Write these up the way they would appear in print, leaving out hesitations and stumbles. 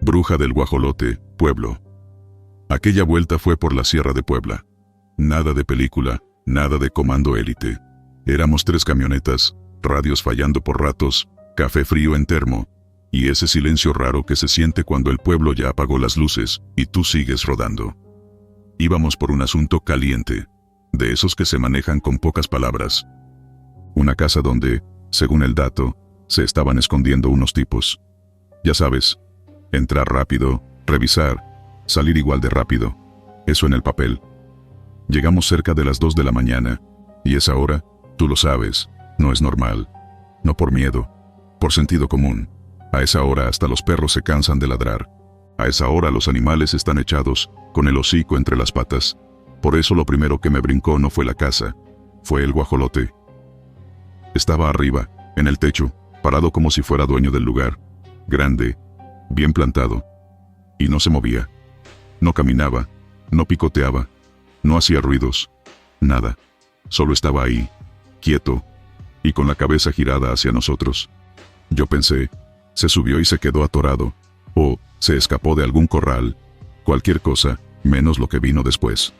Bruja del Guajolote, Pueblo. Aquella vuelta fue por la Sierra de Puebla. Nada de película, nada de comando élite. Éramos 3 camionetas, radios fallando por ratos, café frío en termo, y ese silencio raro que se siente cuando el pueblo ya apagó las luces y tú sigues rodando. Íbamos por un asunto caliente, de esos que se manejan con pocas palabras. Una casa donde, según el dato, se estaban escondiendo unos tipos. Ya sabes, entrar rápido, revisar, salir igual de rápido. Eso en el papel. Llegamos cerca de las 2 de la mañana, y esa hora, tú lo sabes, no es normal. No por miedo, por sentido común. A esa hora hasta los perros se cansan de ladrar. A esa hora los animales están echados, con el hocico entre las patas. Por eso lo primero que me brincó no fue la casa, fue el guajolote. Estaba arriba, en el techo, parado como si fuera dueño del lugar. Grande, bien plantado. Y no se movía. No caminaba, no picoteaba, no hacía ruidos, nada. Solo estaba ahí, quieto, y con la cabeza girada hacia nosotros. Yo pensé, se subió y se quedó atorado, o se escapó de algún corral, cualquier cosa, menos lo que vino después.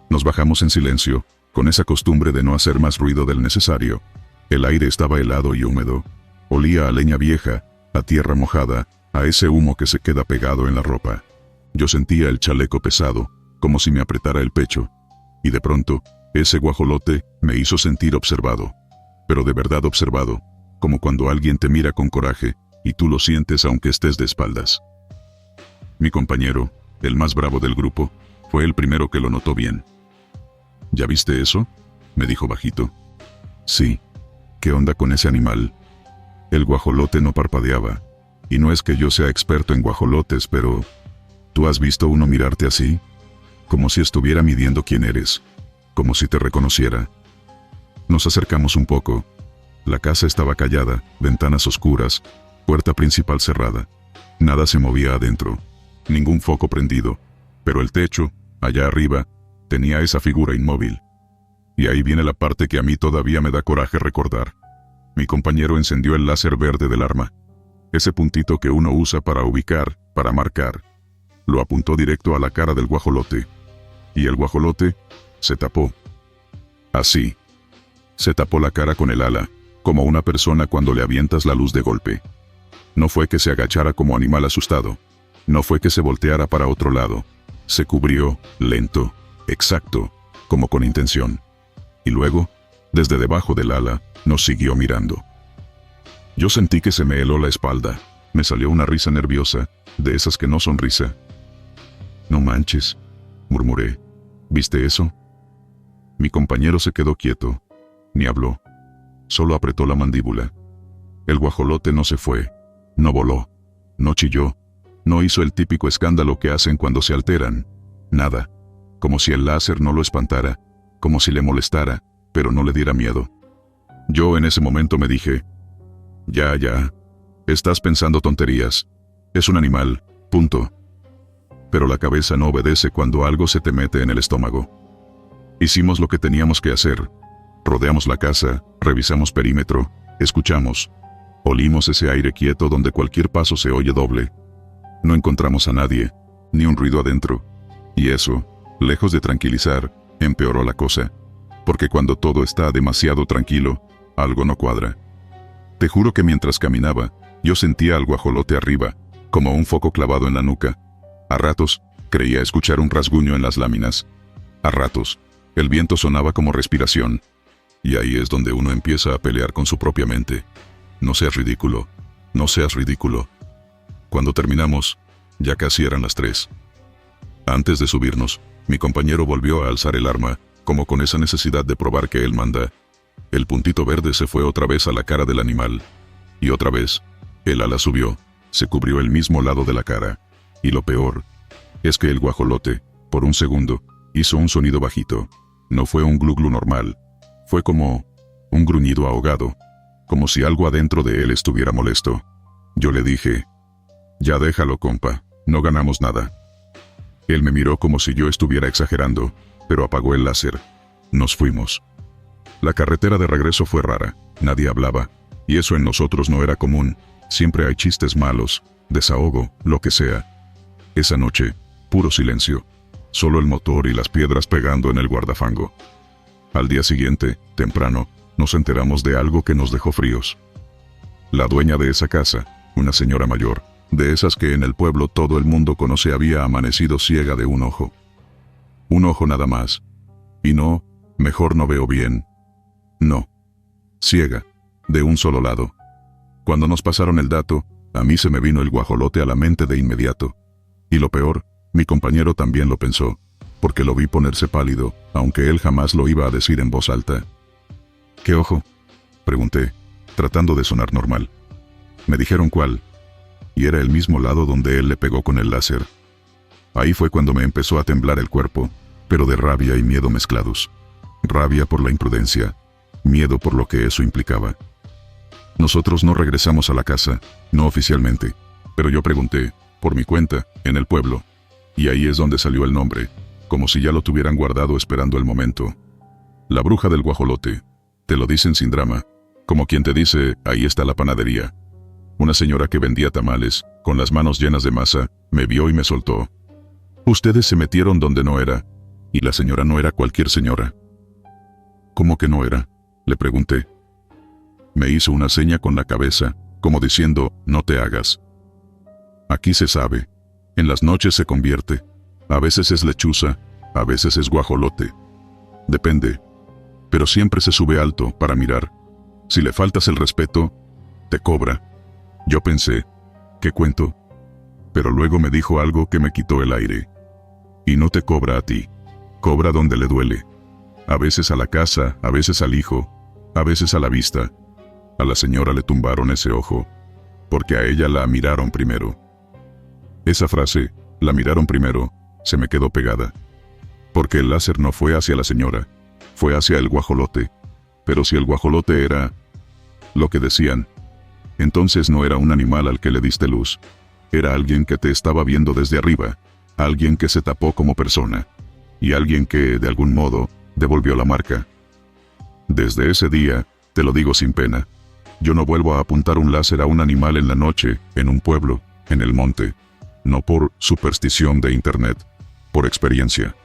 Nos bajamos en silencio, con esa costumbre de no hacer más ruido del necesario. El aire estaba helado y húmedo. Olía a leña vieja, a tierra mojada, a ese humo que se queda pegado en la ropa. Yo sentía el chaleco pesado, como si me apretara el pecho. Y de pronto, ese guajolote me hizo sentir observado. Pero de verdad observado, como cuando alguien te mira con coraje, y tú lo sientes aunque estés de espaldas. Mi compañero, el más bravo del grupo, fue el primero que lo notó bien. ¿Ya viste eso?, me dijo bajito. Sí. ¿Qué onda con ese animal? El guajolote no parpadeaba. Y no es que yo sea experto en guajolotes, pero... ¿tú has visto uno mirarte así? Como si estuviera midiendo quién eres. Como si te reconociera. Nos acercamos un poco. La casa estaba callada, ventanas oscuras, puerta principal cerrada. Nada se movía adentro. Ningún foco prendido. Pero el techo, allá arriba, tenía esa figura inmóvil. Y ahí viene la parte que a mí todavía me da coraje recordar. Mi compañero encendió el láser verde del arma. Ese puntito que uno usa para ubicar, para marcar. Lo apuntó directo a la cara del guajolote. Y el guajolote se tapó. Así. Se tapó la cara con el ala, como una persona cuando le avientas la luz de golpe. No fue que se agachara como animal asustado. No fue que se volteara para otro lado. Se cubrió, lento, exacto, como con intención. Y luego, desde debajo del ala, nos siguió mirando. Yo sentí que se me heló la espalda. Me salió una risa nerviosa, de esas que no son risa. No manches, murmuré. ¿Viste eso? Mi compañero se quedó quieto. Ni habló. Solo apretó la mandíbula. El guajolote no se fue. No voló. No chilló. No hizo el típico escándalo que hacen cuando se alteran. Nada. Como si el láser no lo espantara. Como si le molestara, pero no le diera miedo. Yo en ese momento me dije, ya, estás pensando tonterías. Es un animal, punto. Pero la cabeza no obedece cuando algo se te mete en el estómago. Hicimos lo que teníamos que hacer. Rodeamos la casa, revisamos perímetro, escuchamos. Olimos ese aire quieto donde cualquier paso se oye doble. No encontramos a nadie, ni un ruido adentro. Y eso, lejos de tranquilizar, empeoró la cosa. Porque cuando todo está demasiado tranquilo, algo no cuadra. Te juro que mientras caminaba, yo sentía al guajolote arriba, como un foco clavado en la nuca. A ratos, creía escuchar un rasguño en las láminas. A ratos, el viento sonaba como respiración. Y ahí es donde uno empieza a pelear con su propia mente. No seas ridículo, no seas ridículo. Cuando terminamos, ya casi eran las 3. Antes de subirnos, mi compañero volvió a alzar el arma, como con esa necesidad de probar que él manda. El puntito verde se fue otra vez a la cara del animal. Y otra vez, el ala subió, se cubrió el mismo lado de la cara. Y lo peor, es que el guajolote, por un segundo, hizo un sonido bajito. No fue un glu-glu normal. Fue como un gruñido ahogado, como si algo adentro de él estuviera molesto. Yo le dije, ya déjalo, compa, no ganamos nada. Él me miró como si yo estuviera exagerando, pero apagó el láser. Nos fuimos. La carretera de regreso fue rara, nadie hablaba, y eso en nosotros no era común. Siempre hay chistes malos, desahogo, lo que sea. Esa noche, puro silencio. Solo el motor y las piedras pegando en el guardafango. Al día siguiente, temprano, nos enteramos de algo que nos dejó fríos. La dueña de esa casa, una señora mayor, de esas que en el pueblo todo el mundo conoce, había amanecido ciega de un ojo. Un ojo nada más. Y no, mejor no veo bien. No. Ciega, de un solo lado. Cuando nos pasaron el dato, a mí se me vino el guajolote a la mente de inmediato. Y lo peor, mi compañero también lo pensó, porque lo vi ponerse pálido, aunque él jamás lo iba a decir en voz alta. ¿Qué ojo?, pregunté, tratando de sonar normal. Me dijeron cuál, y era el mismo lado donde él le pegó con el láser. Ahí fue cuando me empezó a temblar el cuerpo, pero de rabia y miedo mezclados. Rabia por la imprudencia, miedo por lo que eso implicaba. Nosotros no regresamos a la casa, no oficialmente, pero yo pregunté, por mi cuenta, en el pueblo. Y ahí es donde salió el nombre, como si ya lo tuvieran guardado esperando el momento. La bruja del guajolote. Te lo dicen sin drama, como quien te dice, ahí está la panadería. Una señora que vendía tamales, con las manos llenas de masa, me vio y me soltó. Ustedes se metieron donde no era, y la señora no era cualquier señora. ¿Cómo que no era?, le pregunté. Me hizo una seña con la cabeza, como diciendo, no te hagas. Aquí se sabe. En las noches se convierte. A veces es lechuza, a veces es guajolote. Depende. Pero siempre se sube alto para mirar. Si le faltas el respeto, te cobra. Yo pensé, ¿qué cuento? Pero luego me dijo algo que me quitó el aire. Y no te cobra a ti. Cobra donde le duele. A veces a la casa, a veces al hijo, a veces a la vista. A la señora le tumbaron ese ojo, porque a ella la miraron primero. Esa frase, la miraron primero, se me quedó pegada. Porque el láser no fue hacia la señora, fue hacia el guajolote. Pero si el guajolote era lo que decían, entonces no era un animal al que le diste luz. Era alguien que te estaba viendo desde arriba, alguien que se tapó como persona, y alguien que, de algún modo, devolvió la marca. Desde ese día, te lo digo sin pena, yo no vuelvo a apuntar un láser a un animal en la noche, en un pueblo, en el monte. No por superstición de internet, por experiencia.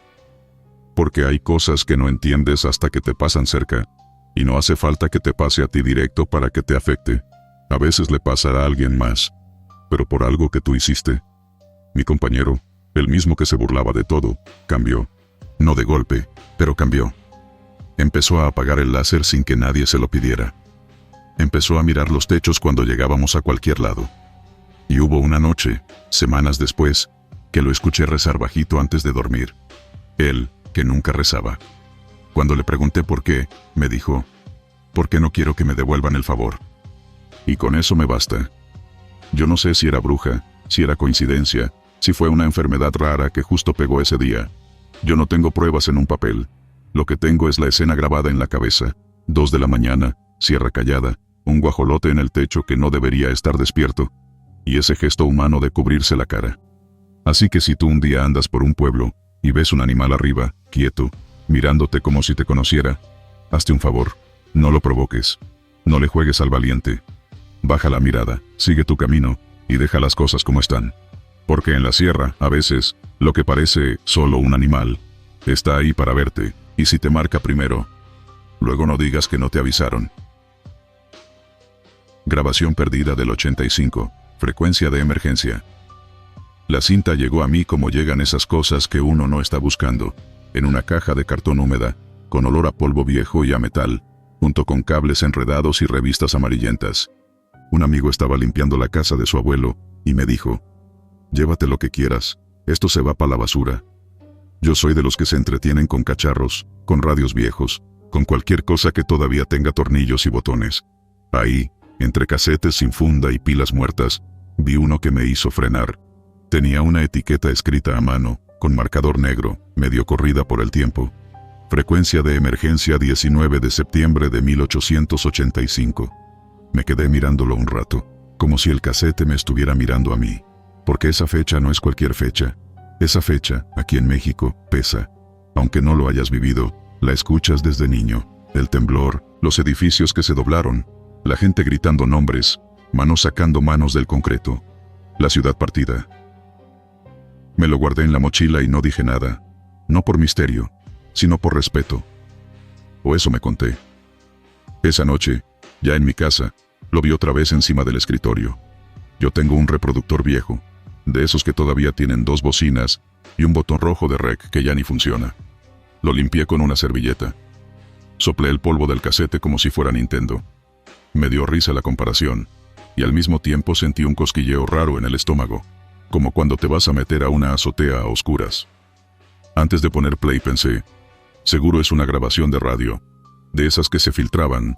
Porque hay cosas que no entiendes hasta que te pasan cerca, y no hace falta que te pase a ti directo para que te afecte. A veces le pasa a alguien más, pero por algo que tú hiciste. Mi compañero, el mismo que se burlaba de todo, cambió. No de golpe, pero cambió. Empezó a apagar el láser sin que nadie se lo pidiera. Empezó a mirar los techos cuando llegábamos a cualquier lado. Y hubo una noche, semanas después, que lo escuché rezar bajito antes de dormir. Él, que nunca rezaba. Cuando le pregunté por qué, me dijo, «Porque no quiero que me devuelvan el favor». Y con eso me basta. Yo no sé si era bruja, si era coincidencia, si fue una enfermedad rara que justo pegó ese día. Yo no tengo pruebas en un papel. Lo que tengo es la escena grabada en la cabeza. 2 de la mañana, sierra callada, un guajolote en el techo que no debería estar despierto, y ese gesto humano de cubrirse la cara. Así que si tú un día andas por un pueblo, y ves un animal arriba, quieto, mirándote como si te conociera, hazte un favor, no lo provoques, no le juegues al valiente. Baja la mirada, sigue tu camino, y deja las cosas como están. Porque en la sierra, a veces, lo que parece solo un animal, está ahí para verte, y si te marca primero, luego no digas que no te avisaron. Grabación perdida del 85, frecuencia de emergencia. La cinta llegó a mí como llegan esas cosas que uno no está buscando, en una caja de cartón húmeda, con olor a polvo viejo y a metal, junto con cables enredados y revistas amarillentas. Un amigo estaba limpiando la casa de su abuelo, y me dijo, «Llévate lo que quieras, esto se va para la basura». Yo soy de los que se entretienen con cacharros, con radios viejos, con cualquier cosa que todavía tenga tornillos y botones. Ahí, entre casetes sin funda y pilas muertas, vi uno que me hizo frenar. Tenía una etiqueta escrita a mano, con marcador negro, medio corrida por el tiempo. Frecuencia de emergencia 19 de septiembre de 1885. Me quedé mirándolo un rato, como si el casete me estuviera mirando a mí. Porque esa fecha no es cualquier fecha. Esa fecha, aquí en México, pesa. Aunque no lo hayas vivido, la escuchas desde niño. El temblor, los edificios que se doblaron, la gente gritando nombres, manos sacando manos del concreto. La ciudad partida. Me lo guardé en la mochila y no dije nada. No por misterio, sino por respeto. O eso me conté. Esa noche, ya en mi casa, lo vi otra vez encima del escritorio. Yo tengo un reproductor viejo, de esos que todavía tienen 2 bocinas y un botón rojo de rec que ya ni funciona. Lo limpié con una servilleta. Soplé el polvo del casete como si fuera Nintendo. Me dio risa la comparación, y al mismo tiempo sentí un cosquilleo raro en el estómago, como cuando te vas a meter a una azotea a oscuras. Antes de poner play pensé, seguro es una grabación de radio, de esas que se filtraban,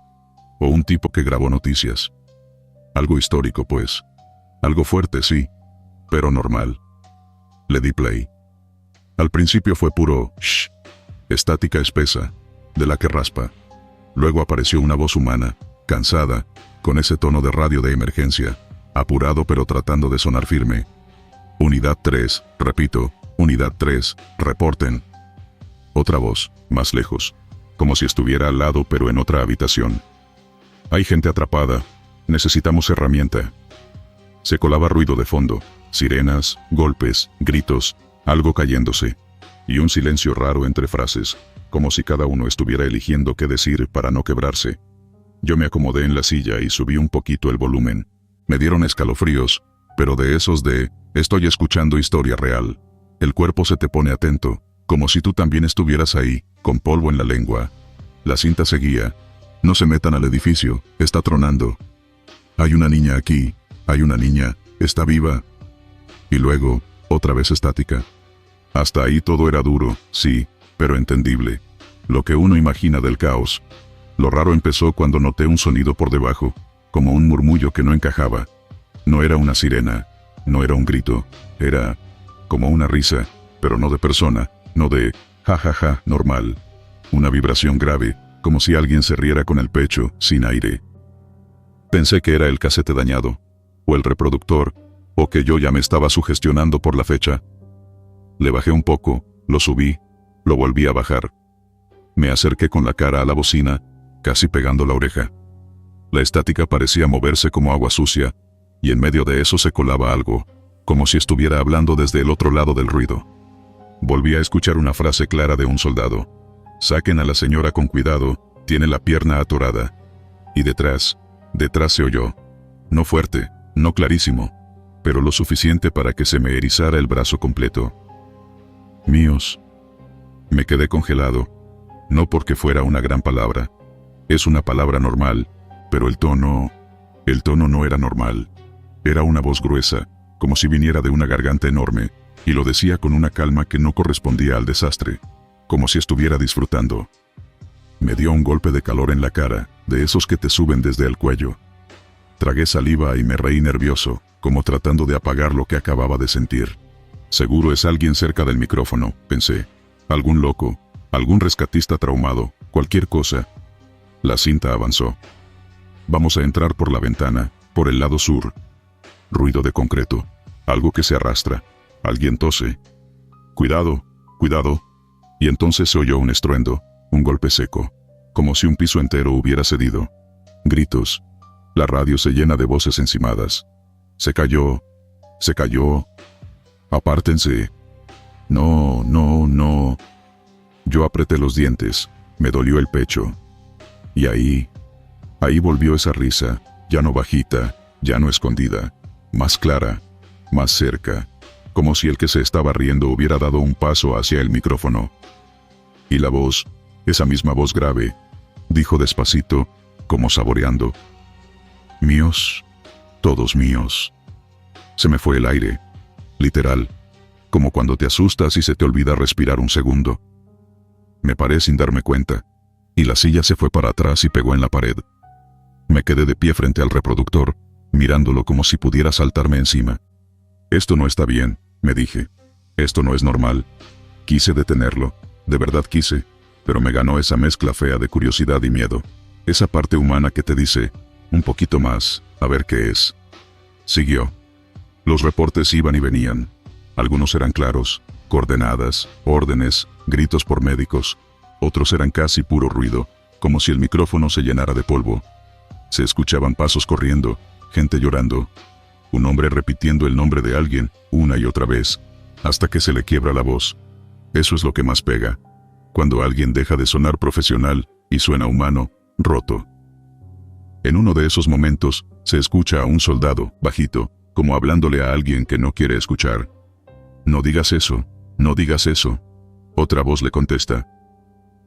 o un tipo que grabó noticias. Algo histórico, pues. Algo fuerte, sí, pero normal. Le di play. Al principio fue puro shh, estática espesa, de la que raspa. Luego apareció una voz humana, cansada, con ese tono de radio de emergencia, apurado pero tratando de sonar firme. Unidad 3, repito, Unidad 3, reporten. Otra voz, más lejos, como si estuviera al lado pero en otra habitación. Hay gente atrapada, necesitamos herramienta. Se colaba ruido de fondo, sirenas, golpes, gritos, algo cayéndose, y un silencio raro entre frases, como si cada uno estuviera eligiendo qué decir para no quebrarse. Yo me acomodé en la silla y subí un poquito el volumen. Me dieron escalofríos, pero de esos de, estoy escuchando historia real. El cuerpo se te pone atento, como si tú también estuvieras ahí, con polvo en la lengua. La cinta seguía. No se metan al edificio, está tronando. Hay una niña aquí, hay una niña, está viva. Y luego, otra vez estática. Hasta ahí todo era duro, sí, pero entendible. Lo que uno imagina del caos. Lo raro empezó cuando noté un sonido por debajo, como un murmullo que no encajaba. No era una sirena, no era un grito, era como una risa, pero no de persona, no de ja ja ja normal. Una vibración grave, como si alguien se riera con el pecho, sin aire. Pensé que era el casete dañado, o el reproductor, o que yo ya me estaba sugestionando por la fecha. Le bajé un poco, lo subí, lo volví a bajar. Me acerqué con la cara a la bocina, casi pegando la oreja. La estática parecía moverse como agua sucia, y en medio de eso se colaba algo, como si estuviera hablando desde el otro lado del ruido. Volví a escuchar una frase clara de un soldado. Saquen a la señora con cuidado, tiene la pierna atorada. Y detrás se oyó. No fuerte, no clarísimo, pero lo suficiente para que se me erizara el brazo completo. Míos. Me quedé congelado, no porque fuera una gran palabra. Es una palabra normal, pero el tono no era normal. Era una voz gruesa, como si viniera de una garganta enorme, y lo decía con una calma que no correspondía al desastre, como si estuviera disfrutando. Me dio un golpe de calor en la cara, de esos que te suben desde el cuello. Tragué saliva y me reí nervioso, como tratando de apagar lo que acababa de sentir. Seguro es alguien cerca del micrófono, pensé. Algún loco, algún rescatista traumado, cualquier cosa. La cinta avanzó. Vamos a entrar por la ventana, por el lado sur. Ruido de concreto, algo que se arrastra. Alguien tose. Cuidado, cuidado. Y entonces se oyó un estruendo, un golpe seco, como si un piso entero hubiera cedido. Gritos. La radio se llena de voces encimadas. Se cayó. Se cayó. Apártense. No, no, no. Yo apreté los dientes, me dolió el pecho. Y ahí volvió esa risa, ya no bajita, ya no escondida, más clara, más cerca, como si el que se estaba riendo hubiera dado un paso hacia el micrófono. Y la voz, esa misma voz grave, dijo despacito, como saboreando. Míos, todos míos. Se me fue el aire, literal, como cuando te asustas y se te olvida respirar un segundo. Me paré sin darme cuenta, y la silla se fue para atrás y pegó en la pared. Me quedé de pie frente al reproductor, mirándolo como si pudiera saltarme encima. Esto no está bien, me dije. Esto no es normal. Quise detenerlo, de verdad quise, pero me ganó esa mezcla fea de curiosidad y miedo. Esa parte humana que te dice, un poquito más, a ver qué es. Siguió. Los reportes iban y venían. Algunos eran claros, coordenadas, órdenes, gritos por médicos. Otros eran casi puro ruido, como si el micrófono se llenara de polvo. Se escuchaban pasos corriendo, gente llorando. un hombre repitiendo el nombre de alguien una y otra vez, hasta que se le quiebra la voz. Eso es lo que más pega, cuando alguien deja de sonar profesional y suena humano, roto. En uno de esos momentos, se escucha a un soldado, bajito, como hablándole a alguien que no quiere escuchar. «No digas eso, no digas eso». Otra voz le contesta.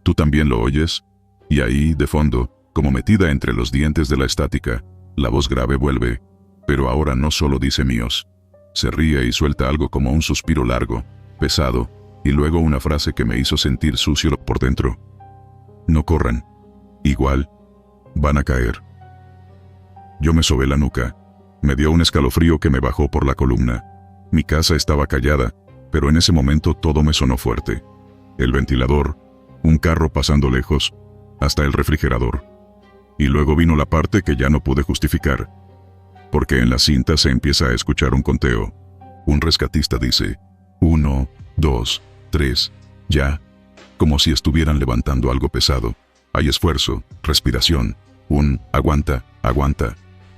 «¿Tú también lo oyes?» Y ahí, de fondo, como metida entre los dientes de la estática, la voz grave vuelve, pero ahora no solo dice míos. Se ríe y suelta algo como un suspiro largo, pesado, y luego una frase que me hizo sentir sucio por dentro. «No corran. Igual, van a caer». Yo me sobé la nuca. Me dio un escalofrío que me bajó por la columna. Mi casa estaba callada, pero en ese momento todo me sonó fuerte. El ventilador, un carro pasando lejos, hasta el refrigerador. Y luego vino la parte que ya no pude justificar. Porque en la cinta se empieza a escuchar un conteo. Un rescatista dice, 1, 2, 3, ya. Como si estuvieran levantando algo pesado. Hay esfuerzo, respiración, un aguanta, aguanta.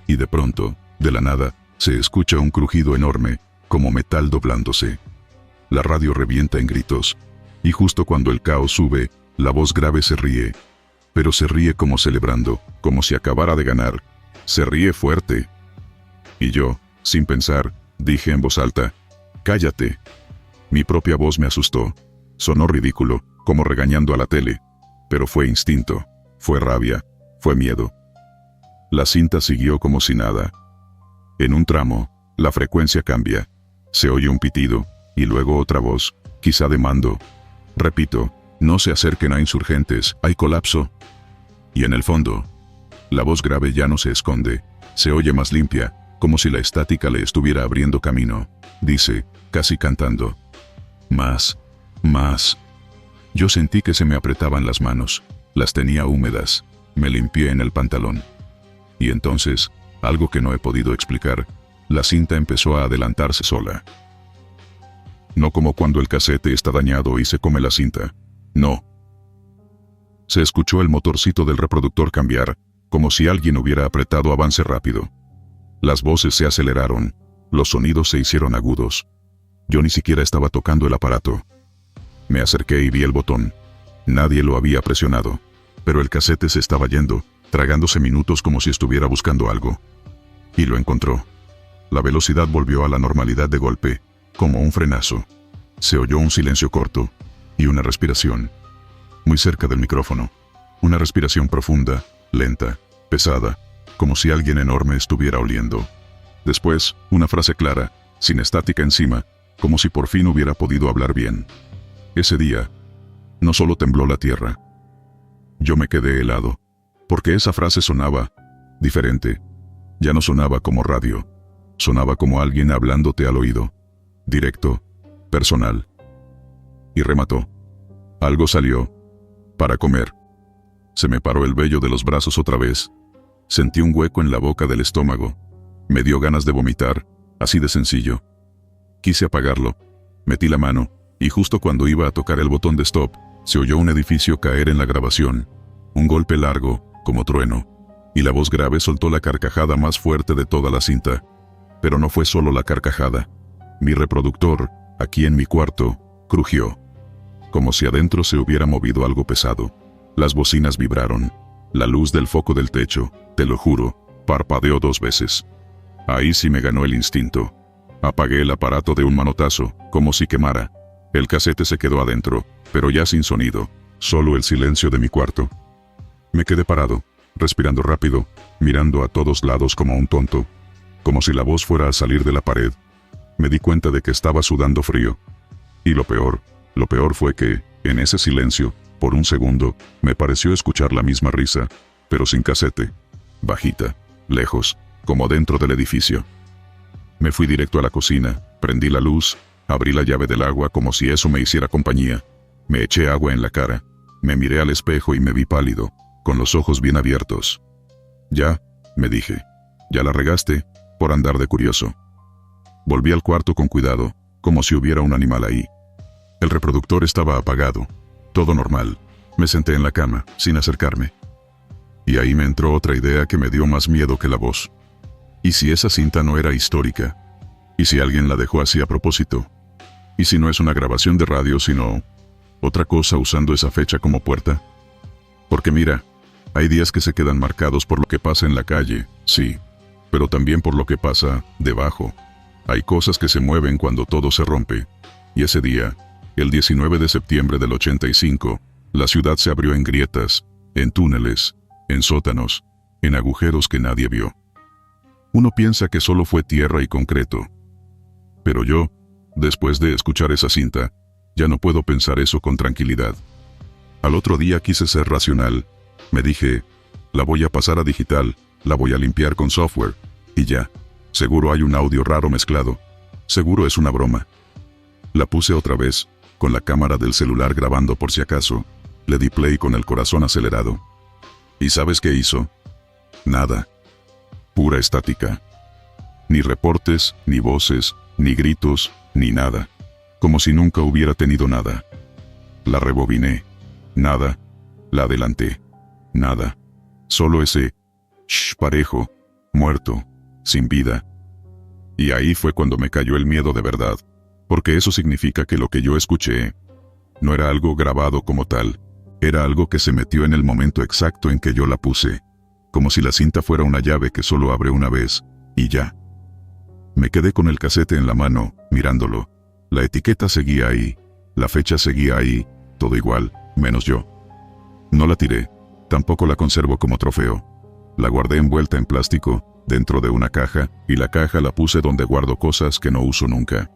Y de pronto, de la nada, se escucha un crujido enorme, como metal doblándose. La radio revienta en gritos. Y justo cuando el caos sube, la voz grave se ríe. Pero se ríe como celebrando, como si acabara de ganar. Se ríe fuerte. Y yo, sin pensar, dije en voz alta, «Cállate». Mi propia voz me asustó. Sonó ridículo, como regañando a la tele. Pero fue instinto, fue rabia, fue miedo. La cinta siguió como si nada. En un tramo, la frecuencia cambia. Se oye un pitido, y luego otra voz, quizá de mando. Repito, no se acerquen a insurgentes, hay colapso. Y en el fondo, la voz grave ya no se esconde, se oye más limpia, como si la estática le estuviera abriendo camino. Dice, casi cantando, «Más, más». Yo sentí que se me apretaban las manos, las tenía húmedas, me limpié en el pantalón. Y entonces, algo que no he podido explicar, la cinta empezó a adelantarse sola. No como cuando el casete está dañado y se come la cinta. No. Se escuchó el motorcito del reproductor cambiar, como si alguien hubiera apretado avance rápido. Las voces se aceleraron, los sonidos se hicieron agudos. Yo ni siquiera estaba tocando el aparato. Me acerqué y vi el botón. Nadie lo había presionado, pero el casete se estaba yendo, tragándose minutos como si estuviera buscando algo. Y lo encontró. La velocidad volvió a la normalidad de golpe, como un frenazo. Se oyó un silencio corto, y una respiración. Muy cerca del micrófono. Una respiración profunda, lenta, pesada, como si alguien enorme estuviera oliendo. Después, una frase clara, sin estática encima, como si por fin hubiera podido hablar bien. Ese día, no solo tembló la tierra. Yo me quedé helado. Porque esa frase sonaba diferente. Ya no sonaba como radio. Sonaba como alguien hablándote al oído. Directo, personal. Y remató. Algo salió. Para comer. Se me paró el vello de los brazos otra vez. Sentí un hueco en la boca del estómago. Me dio ganas de vomitar, así de sencillo. Quise apagarlo. Metí la mano, y justo cuando iba a tocar el botón de stop, se oyó un edificio caer en la grabación. Un golpe largo, como trueno, y la voz grave soltó la carcajada más fuerte de toda la cinta. Pero no fue solo la carcajada. Mi reproductor, aquí en mi cuarto, crujió. Como si adentro se hubiera movido algo pesado. Las bocinas vibraron. La luz del foco del techo, te lo juro, parpadeó 2 veces. Ahí sí me ganó el instinto. Apagué el aparato de un manotazo, como si quemara. El casete se quedó adentro, pero ya sin sonido, solo el silencio de mi cuarto. Me quedé parado, respirando rápido, mirando a todos lados como un tonto, como si la voz fuera a salir de la pared. Me di cuenta de que estaba sudando frío. Y lo peor fue que, en ese silencio, por un segundo, me pareció escuchar la misma risa, pero sin casete. Bajita, lejos, como dentro del edificio. Me fui directo a la cocina, prendí la luz, abrí la llave del agua como si eso me hiciera compañía. Me eché agua en la cara, me miré al espejo y me vi pálido, con los ojos bien abiertos. «Ya», me dije, «ya la regaste, por andar de curioso». Volví al cuarto con cuidado, como si hubiera un animal ahí. El reproductor estaba apagado, todo normal. Me senté en la cama, sin acercarme. Y ahí me entró otra idea que me dio más miedo que la voz. ¿Y si esa cinta no era histórica? ¿Y si alguien la dejó así a propósito? ¿Y si no es una grabación de radio sino otra cosa usando esa fecha como puerta? Porque mira, hay días que se quedan marcados por lo que pasa en la calle, sí, pero también por lo que pasa debajo. Hay cosas que se mueven cuando todo se rompe. Y ese día, el 19 de septiembre del 85, la ciudad se abrió en grietas, en túneles, en sótanos, en agujeros que nadie vio. Uno piensa que solo fue tierra y concreto. Pero yo, después de escuchar esa cinta, ya no puedo pensar eso con tranquilidad. Al otro día quise ser racional. Me dije, la voy a pasar a digital, la voy a limpiar con software, y ya. Seguro hay un audio raro mezclado. Seguro es una broma. La puse otra vez, con la cámara del celular grabando por si acaso. Le di play con el corazón acelerado. ¿Y sabes qué hizo? Nada. Pura estática. Ni reportes, ni voces, ni gritos, ni nada. Como si nunca hubiera tenido nada. La rebobiné. Nada. La adelanté. Nada. Solo ese shh parejo, muerto, sin vida. Y ahí fue cuando me cayó el miedo de verdad, porque eso significa que lo que yo escuché no era algo grabado como tal, era algo que se metió en el momento exacto en que yo la puse, como si la cinta fuera una llave que solo abre una vez, y ya. Me quedé con el casete en la mano, mirándolo. La etiqueta seguía ahí, la fecha seguía ahí, todo igual, menos yo. No la tiré, tampoco la conservo como trofeo. La guardé envuelta en plástico, dentro de una caja, y la caja la puse donde guardo cosas que no uso nunca.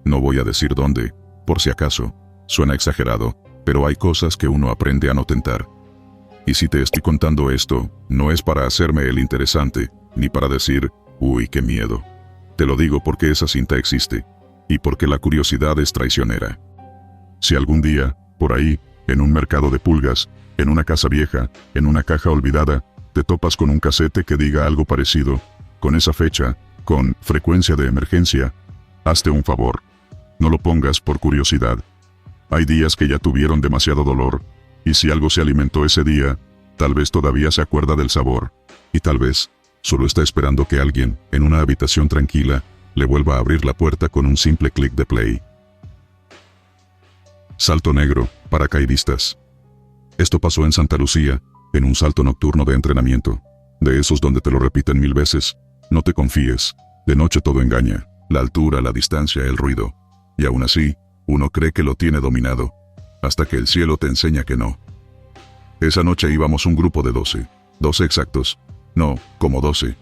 No voy a decir dónde, por si acaso, suena exagerado, pero hay cosas que uno aprende a no tentar. Y si te estoy contando esto, no es para hacerme el interesante, ni para decir, uy, qué miedo. Te lo digo porque esa cinta existe, y porque la curiosidad es traicionera. Si algún día, por ahí, en un mercado de pulgas, en una casa vieja, en una caja olvidada, te topas con un casete que diga algo parecido, con esa fecha, con frecuencia de emergencia, hazte un favor. No lo pongas por curiosidad. Hay días que ya tuvieron demasiado dolor, y si algo se alimentó ese día, tal vez todavía se acuerda del sabor, y tal vez solo está esperando que alguien, en una habitación tranquila, le vuelva a abrir la puerta con un simple clic de play. Salto negro, paracaidistas. Esto pasó en Santa Lucía, en un salto nocturno de entrenamiento. De esos donde te lo repiten 1000 veces. No te confíes. De noche todo engaña. La altura, la distancia, el ruido. Y aún así, uno cree que lo tiene dominado. Hasta que el cielo te enseña que no. Esa noche íbamos un grupo de 12. 12 exactos. No, como 12.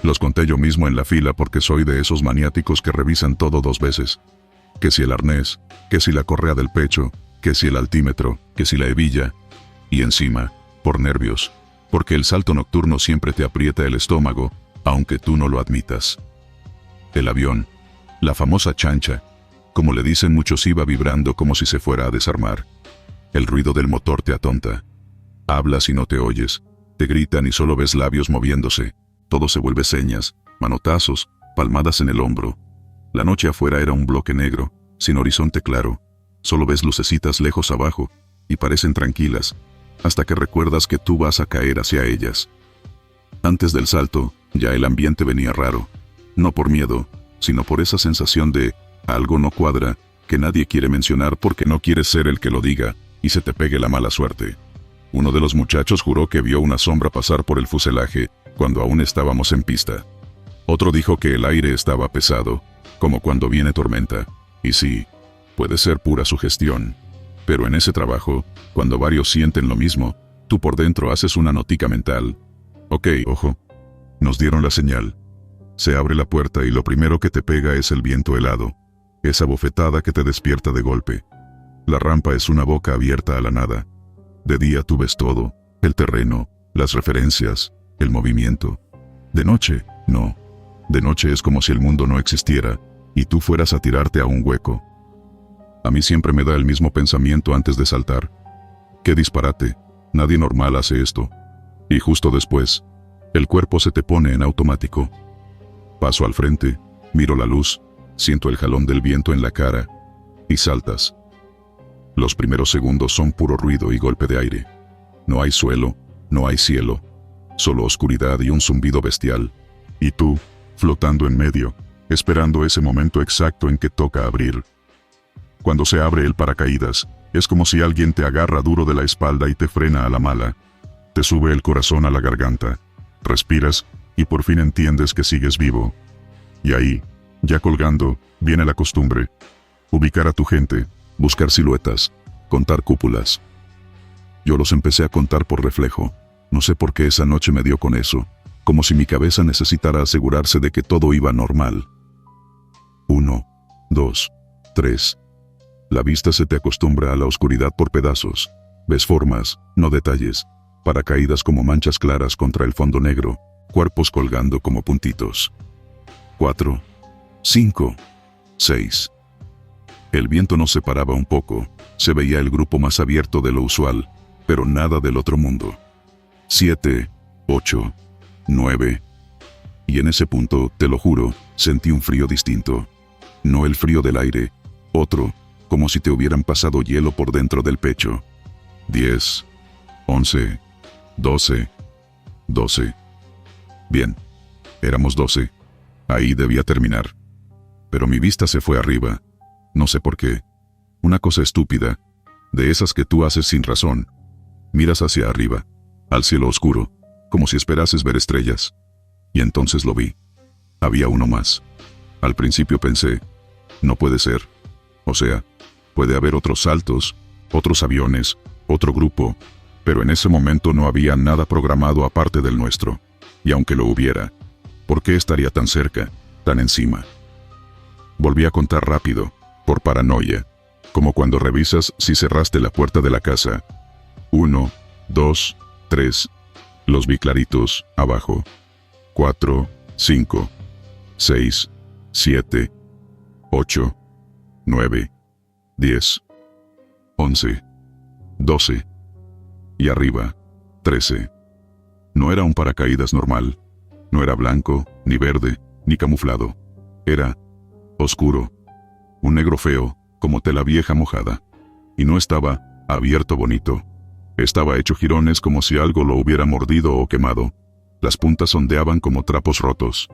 Los conté yo mismo en la fila porque soy de esos maniáticos que revisan todo 2 veces. Que si el arnés, que si la correa del pecho, que si el altímetro, que si la hebilla. Y encima, por nervios, porque el salto nocturno siempre te aprieta el estómago, aunque tú no lo admitas. El avión, la famosa chancha, como le dicen muchos, iba vibrando como si se fuera a desarmar. El ruido del motor te atonta. Hablas y no te oyes, te gritan y solo ves labios moviéndose, todo se vuelve señas, manotazos, palmadas en el hombro. La noche afuera era un bloque negro, sin horizonte claro, solo ves lucecitas lejos abajo, y parecen tranquilas, hasta que recuerdas que tú vas a caer hacia ellas. Antes del salto, ya el ambiente venía raro, no por miedo, sino por esa sensación de algo no cuadra, que nadie quiere mencionar porque no quieres ser el que lo diga, y se te pegue la mala suerte. Uno de los muchachos juró que vio una sombra pasar por el fuselaje, cuando aún estábamos en pista. Otro dijo que el aire estaba pesado, como cuando viene tormenta, y sí, puede ser pura sugestión. Pero en ese trabajo, cuando varios sienten lo mismo, tú por dentro haces una notica mental. Ok, ojo. Nos dieron la señal. Se abre la puerta y lo primero que te pega es el viento helado. Esa bofetada que te despierta de golpe. La rampa es una boca abierta a la nada. De día tú ves todo, el terreno, las referencias, el movimiento. De noche, no. De noche es como si el mundo no existiera, y tú fueras a tirarte a un hueco. A mí siempre me da el mismo pensamiento antes de saltar. ¡Qué disparate! Nadie normal hace esto. Y justo después, el cuerpo se te pone en automático. Paso al frente, miro la luz, siento el jalón del viento en la cara, y saltas. Los primeros segundos son puro ruido y golpe de aire. No hay suelo, no hay cielo, solo oscuridad y un zumbido bestial. Y tú, flotando en medio, esperando ese momento exacto en que toca abrir. Cuando se abre el paracaídas, es como si alguien te agarra duro de la espalda y te frena a la mala. Te sube el corazón a la garganta, respiras y por fin entiendes que sigues vivo. Y ahí, ya colgando, viene la costumbre. Ubicar a tu gente, buscar siluetas, contar cúpulas. Yo los empecé a contar por reflejo. No sé por qué esa noche me dio con eso, como si mi cabeza necesitara asegurarse de que todo iba normal. 1, 2, 3. La vista se te acostumbra a la oscuridad por pedazos. Ves formas, no detalles. Paracaídas como manchas claras contra el fondo negro, cuerpos colgando como puntitos. 4, 5, 6. El viento nos separaba un poco, se veía el grupo más abierto de lo usual, pero nada del otro mundo. 7, 8, 9. Y en ese punto, te lo juro, sentí un frío distinto. No el frío del aire, otro, como si te hubieran pasado hielo por dentro del pecho. 10, 11, 12, 12. Bien, éramos 12. Ahí debía terminar. Pero mi vista se fue arriba. No sé por qué. Una cosa estúpida, de esas que tú haces sin razón. Miras hacia arriba, al cielo oscuro, como si esperases ver estrellas. Y entonces lo vi. Había uno más. Al principio pensé, no puede ser. O sea, puede haber otros saltos, otros aviones, otro grupo, pero en ese momento no había nada programado aparte del nuestro. Y aunque lo hubiera, ¿por qué estaría tan cerca, tan encima? Volví a contar rápido, por paranoia, como cuando revisas si cerraste la puerta de la casa. 1, 2, 3. Los vi claritos, abajo. 4, 5, 6, 7, 8, 9, 10, 11, 12. Y arriba, 13. No era un paracaídas normal. No era blanco, ni verde, ni camuflado. Era oscuro. Un negro feo, como tela vieja mojada. Y no estaba abierto bonito. Estaba hecho jirones como si algo lo hubiera mordido o quemado. Las puntas ondeaban como trapos rotos.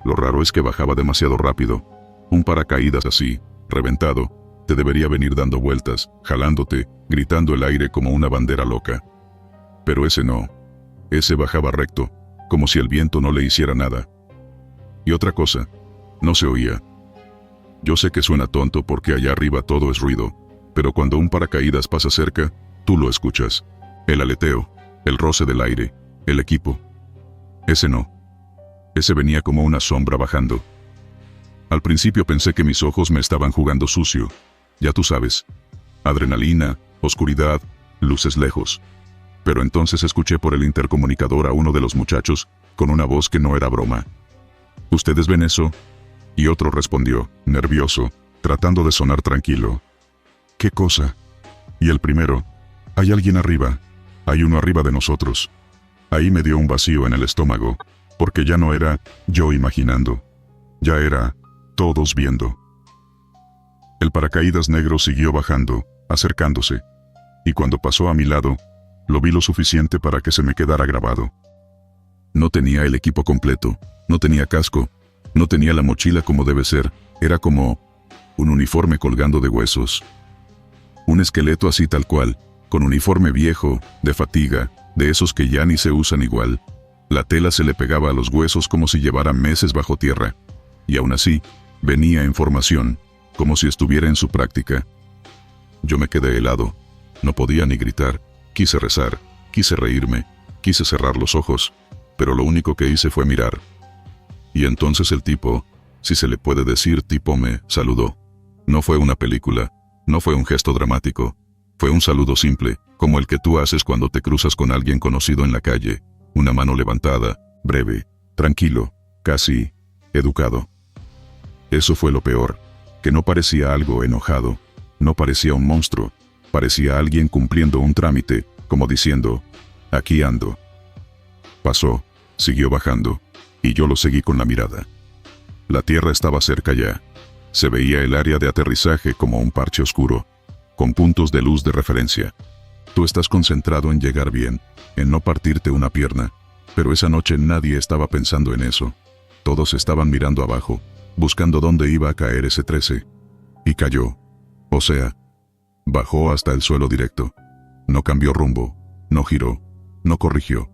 Lo raro es que bajaba demasiado rápido. Un paracaídas así, reventado, te debería venir dando vueltas, jalándote, gritando el aire como una bandera loca. Pero ese no. Ese bajaba recto, como si el viento no le hiciera nada. Y otra cosa, no se oía. Yo sé que suena tonto porque allá arriba todo es ruido, pero cuando un paracaídas pasa cerca, tú lo escuchas. El aleteo, el roce del aire, el equipo. Ese no. Ese venía como una sombra bajando. Al principio pensé que mis ojos me estaban jugando sucio. Ya tú sabes. Adrenalina, oscuridad, luces lejos. Pero entonces escuché por el intercomunicador a uno de los muchachos, con una voz que no era broma. ¿Ustedes ven eso? Y otro respondió, nervioso, tratando de sonar tranquilo. ¿Qué cosa? Y el primero, hay alguien arriba. Hay uno arriba de nosotros. Ahí me dio un vacío en el estómago, porque ya no era yo imaginando. Ya era todos viendo. El paracaídas negro siguió bajando, acercándose. Y cuando pasó a mi lado, lo vi lo suficiente para que se me quedara grabado. No tenía el equipo completo, no tenía casco, no tenía la mochila como debe ser, era como un uniforme colgando de huesos. Un esqueleto así tal cual, con uniforme viejo, de fatiga, de esos que ya ni se usan igual. La tela se le pegaba a los huesos como si llevara meses bajo tierra. Y aún así, venía en formación, como si estuviera en su práctica. Yo me quedé helado. No podía ni gritar. Quise rezar, quise reírme, quise cerrar los ojos, pero lo único que hice fue mirar. Y entonces el tipo, si se le puede decir tipo, me saludó. No fue una película, no fue un gesto dramático, fue un saludo simple, como el que tú haces cuando te cruzas con alguien conocido en la calle, una mano levantada, breve, tranquilo, casi educado. Eso fue lo peor, que no parecía algo enojado, no parecía un monstruo, parecía alguien cumpliendo un trámite, como diciendo, aquí ando. Pasó, siguió bajando, y yo lo seguí con la mirada. La tierra estaba cerca ya. Se veía el área de aterrizaje como un parche oscuro, con puntos de luz de referencia. Tú estás concentrado en llegar bien, en no partirte una pierna, Pero esa noche nadie estaba pensando en eso. Todos estaban mirando abajo, buscando dónde iba a caer ese 13. Y cayó. O sea, bajó hasta el suelo directo. No cambió rumbo, no giró, no corrigió.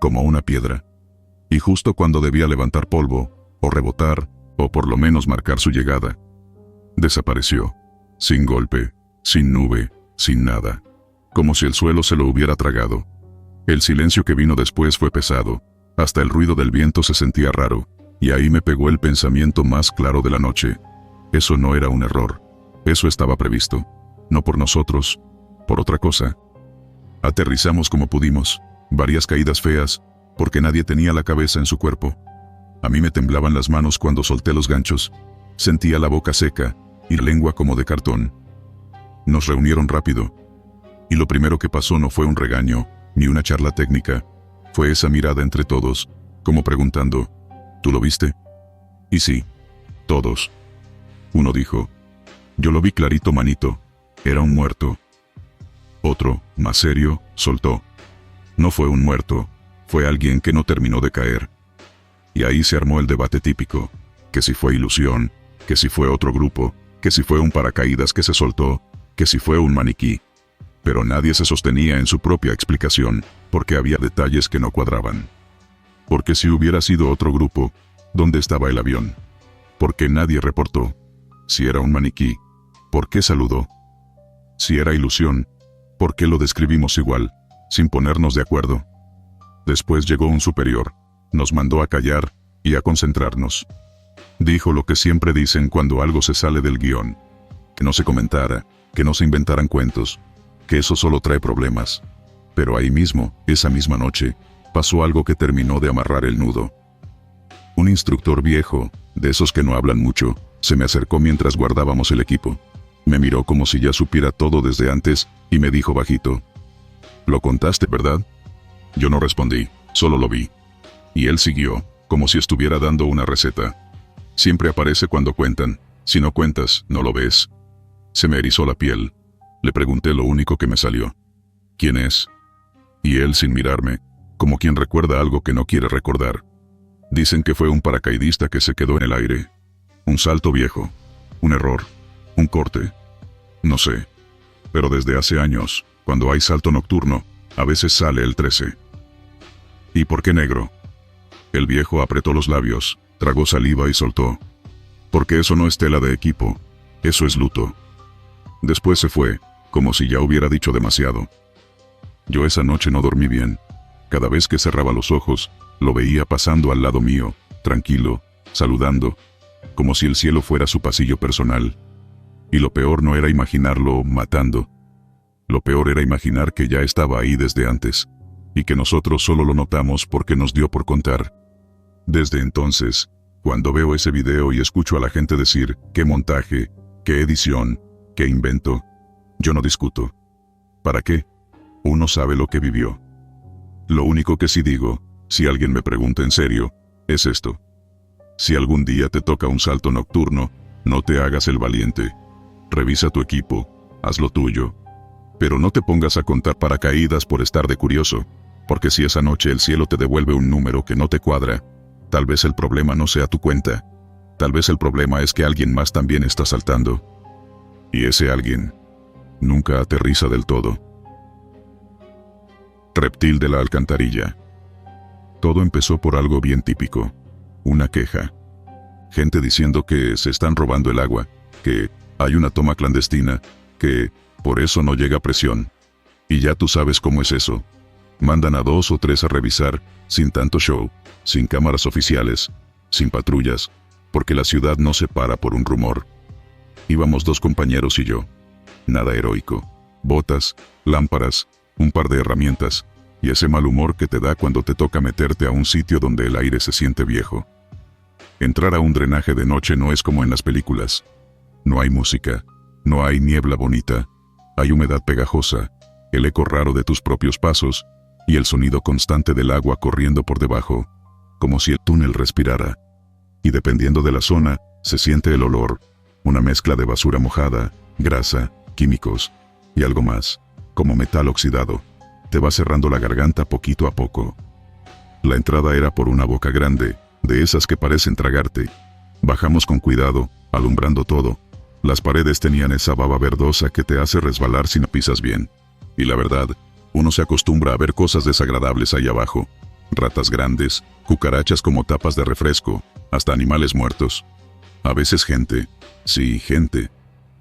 Como una piedra. Y justo cuando debía levantar polvo, o rebotar, o por lo menos marcar su llegada, desapareció. Sin golpe, sin nube, sin nada. Como si el suelo se lo hubiera tragado. El silencio que vino después fue pesado. Hasta el ruido del viento se sentía raro. Y ahí me pegó el pensamiento más claro de la noche. Eso no era un error. Eso estaba previsto. No por nosotros, por otra cosa. Aterrizamos como pudimos. Varias caídas feas, porque nadie tenía la cabeza en su cuerpo. A mí me temblaban las manos cuando solté los ganchos. Sentía la boca seca y la lengua como de cartón. Nos reunieron rápido. Y lo primero que pasó no fue un regaño, ni una charla técnica. Fue esa mirada entre todos, como preguntando, ¿tú lo viste? Y sí, todos. Uno dijo, yo lo vi clarito, manito. Era un muerto. Otro, más serio, soltó. No fue un muerto, fue alguien que no terminó de caer. Y ahí se armó el debate típico, que si fue ilusión, que si fue otro grupo, que si fue un paracaídas que se soltó, que si fue un maniquí. Pero nadie se sostenía en su propia explicación, porque había detalles que no cuadraban. Porque si hubiera sido otro grupo, ¿dónde estaba el avión? Porque nadie reportó. Si era un maniquí, ¿por qué saludó? Si era ilusión, ¿por qué lo describimos igual, sin ponernos de acuerdo? Después llegó un superior, nos mandó a callar y a concentrarnos. Dijo lo que siempre dicen cuando algo se sale del guión. Que no se comentara, que no se inventaran cuentos, que eso solo trae problemas. Pero ahí mismo, esa misma noche, pasó algo que terminó de amarrar el nudo. Un instructor viejo, de esos que no hablan mucho, se me acercó mientras guardábamos el equipo. Me miró como si ya supiera todo desde antes y me dijo bajito, «¿Lo contaste, verdad?» Yo no respondí, solo lo vi. Y él siguió, como si estuviera dando una receta. Siempre aparece cuando cuentan, si no cuentas, no lo ves. Se me erizó la piel. Le pregunté lo único que me salió. ¿Quién es? Y él, sin mirarme, como quien recuerda algo que no quiere recordar. Dicen que fue un paracaidista que se quedó en el aire. Un salto viejo. Un error. Un corte. No sé. Pero desde hace años, cuando hay salto nocturno, a veces sale el 13. ¿Y por qué negro? El viejo apretó los labios, tragó saliva y soltó. Porque eso no es tela de equipo. Eso es luto. Después se fue, como si ya hubiera dicho demasiado. Yo esa noche no dormí bien. Cada vez que cerraba los ojos, lo veía pasando al lado mío, tranquilo, saludando, como si el cielo fuera su pasillo personal. Y lo peor no era imaginarlo matando. Lo peor era imaginar que ya estaba ahí desde antes, y que nosotros solo lo notamos porque nos dio por contar. Desde entonces, cuando veo ese video y escucho a la gente decir, qué montaje, qué edición, qué invento, yo no discuto. ¿Para qué? Uno sabe lo que vivió. Lo único que sí digo, si alguien me pregunta en serio, es esto. Si algún día te toca un salto nocturno, no te hagas el valiente. Revisa tu equipo, haz lo tuyo. Pero no te pongas a contar paracaídas por estar de curioso, porque si esa noche el cielo te devuelve un número que no te cuadra, tal vez el problema no sea tu cuenta. Tal vez el problema es que alguien más también está saltando. Y ese alguien nunca aterriza del todo. Reptil de la alcantarilla. Todo empezó por algo bien típico. Una queja. Gente diciendo que se están robando el agua, que hay una toma clandestina, que por eso no llega presión. Y ya tú sabes cómo es eso. Mandan a 2 o 3 a revisar, sin tanto show, sin cámaras oficiales, sin patrullas, porque la ciudad no se para por un rumor. Íbamos 2 compañeros y yo. Nada heroico. Botas, lámparas, un par de herramientas, y ese mal humor que te da cuando te toca meterte a un sitio donde el aire se siente viejo. Entrar a un drenaje de noche no es como en las películas. No hay música, no hay niebla bonita, hay humedad pegajosa, el eco raro de tus propios pasos, y el sonido constante del agua corriendo por debajo, como si el túnel respirara. Y dependiendo de la zona, se siente el olor, una mezcla de basura mojada, grasa, químicos, y algo más, como metal oxidado. Te va cerrando la garganta poquito a poco. La entrada era por una boca grande, de esas que parecen tragarte. Bajamos con cuidado, alumbrando todo. Las paredes tenían esa baba verdosa que te hace resbalar si no pisas bien. Y la verdad, uno se acostumbra a ver cosas desagradables ahí abajo. Ratas grandes, cucarachas como tapas de refresco, hasta animales muertos. A veces gente. Sí, gente.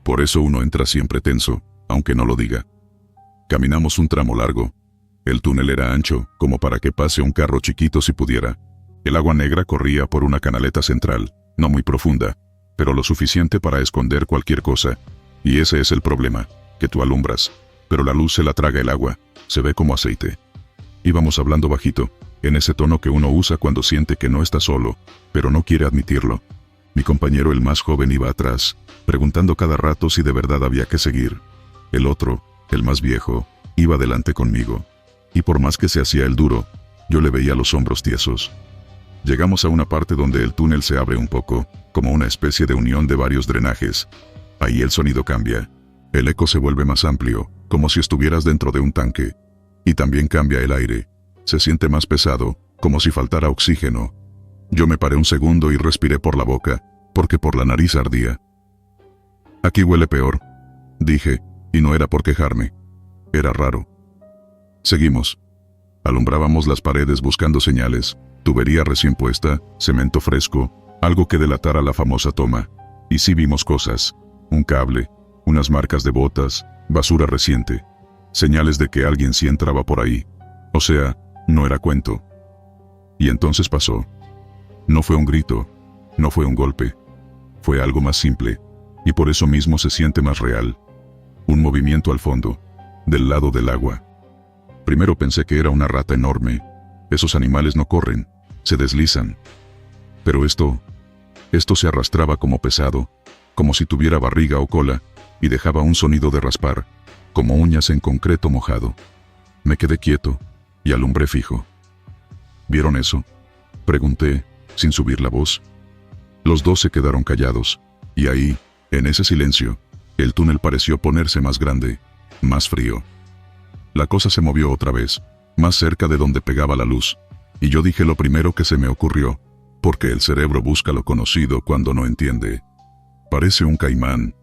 Por eso uno entra siempre tenso, aunque no lo diga. Caminamos un tramo largo. El túnel era ancho, como para que pase un carro chiquito si pudiera. El agua negra corría por una canaleta central, no muy profunda, pero lo suficiente para esconder cualquier cosa. Y ese es el problema, que tú alumbras, pero la luz se la traga el agua, se ve como aceite. Íbamos hablando bajito, en ese tono que uno usa cuando siente que no está solo, pero no quiere admitirlo. Mi compañero, el más joven, iba atrás, preguntando cada rato si de verdad había que seguir. El otro, el más viejo, iba delante conmigo. Y por más que se hacía el duro, yo le veía los hombros tiesos. Llegamos a una parte donde el túnel se abre un poco, como una especie de unión de varios drenajes. Ahí el sonido cambia. El eco se vuelve más amplio, como si estuvieras dentro de un tanque. Y también cambia el aire. Se siente más pesado, como si faltara oxígeno. Yo me paré un segundo y respiré por la boca, porque por la nariz ardía. Aquí huele peor, dije, y no era por quejarme. Era raro. Seguimos. Alumbrábamos las paredes buscando señales, tubería recién puesta, cemento fresco, algo que delatara la famosa toma. Y sí vimos cosas. Un cable, unas marcas de botas, basura reciente. Señales de que alguien sí entraba por ahí. O sea, no era cuento. Y entonces pasó. No fue un grito, no fue un golpe. Fue algo más simple, y por eso mismo se siente más real. Un movimiento al fondo, del lado del agua. Primero pensé que era una rata enorme. Esos animales no corren, se deslizan. Pero esto se arrastraba como pesado, como si tuviera barriga o cola, y dejaba un sonido de raspar, como uñas en concreto mojado. Me quedé quieto, y alumbré fijo. ¿Vieron eso?, pregunté, sin subir la voz. Los dos se quedaron callados, y ahí, en ese silencio, el túnel pareció ponerse más grande, más frío. La cosa se movió otra vez, más cerca de donde pegaba la luz, y yo dije lo primero que se me ocurrió, porque el cerebro busca lo conocido cuando no entiende. Parece un caimán.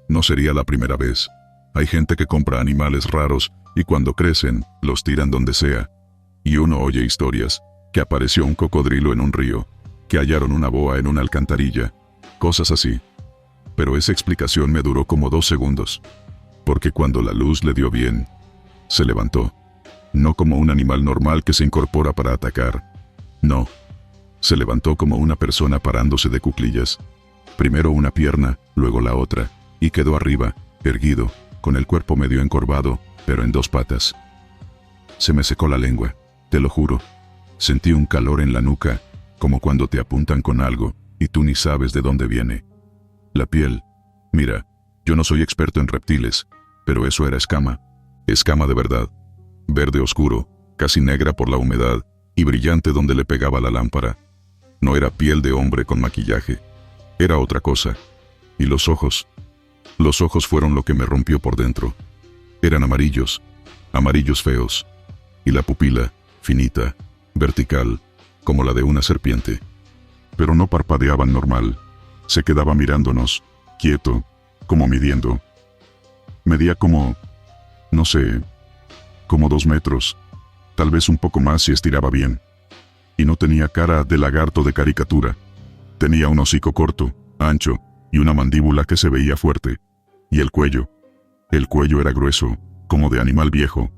No sería la primera vez. Hay gente que compra animales raros, y cuando crecen, los tiran donde sea. Y uno oye historias, que apareció un cocodrilo en un río, que hallaron una boa en una alcantarilla, cosas así. Pero esa explicación me duró como 2 segundos, porque cuando la luz le dio bien, se levantó. No como un animal normal que se incorpora para atacar. No. Se levantó como una persona parándose de cuclillas. Primero una pierna, luego la otra, y quedó arriba, erguido, con el cuerpo medio encorvado, pero en 2 patas. Se me secó la lengua, te lo juro. Sentí un calor en la nuca, como cuando te apuntan con algo, y tú ni sabes de dónde viene. La piel. Mira, yo no soy experto en reptiles, pero eso era escama. Escama de verdad. Verde oscuro, casi negra por la humedad, y brillante donde le pegaba la lámpara. No era piel de hombre con maquillaje. Era otra cosa. Y los ojos. Los ojos fueron lo que me rompió por dentro. Eran amarillos. Amarillos feos. Y la pupila, finita, vertical, como la de una serpiente. Pero no parpadeaban normal. Se quedaba mirándonos, quieto, como midiendo. Medía como, no sé, como 2 metros, tal vez un poco más si estiraba bien. Y no tenía cara de lagarto de caricatura. Tenía un hocico corto, ancho, y una mandíbula que se veía fuerte. Y el cuello era grueso, como de animal viejo.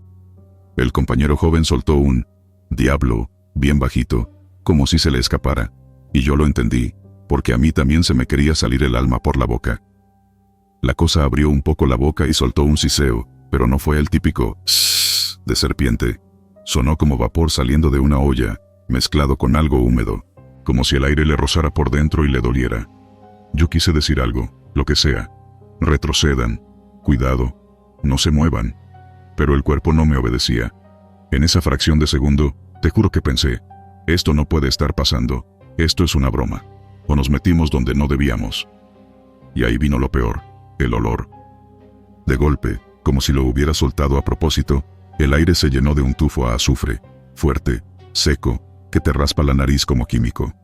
El compañero joven soltó un diablo, bien bajito, como si se le escapara. Y yo lo entendí, porque a mí también se me quería salir el alma por la boca. La cosa abrió un poco la boca y soltó un siseo, pero no fue el típico "shh" de serpiente. Sonó como vapor saliendo de una olla, mezclado con algo húmedo, como si el aire le rozara por dentro y le doliera. Yo quise decir algo, lo que sea. Retrocedan, cuidado, no se muevan. Pero el cuerpo no me obedecía. En esa fracción de segundo, te juro que pensé, esto no puede estar pasando, esto es una broma. O nos metimos donde no debíamos. Y ahí vino lo peor, el olor. De golpe, como si lo hubiera soltado a propósito, el aire se llenó de un tufo a azufre, fuerte, seco, que te raspa la nariz como químico.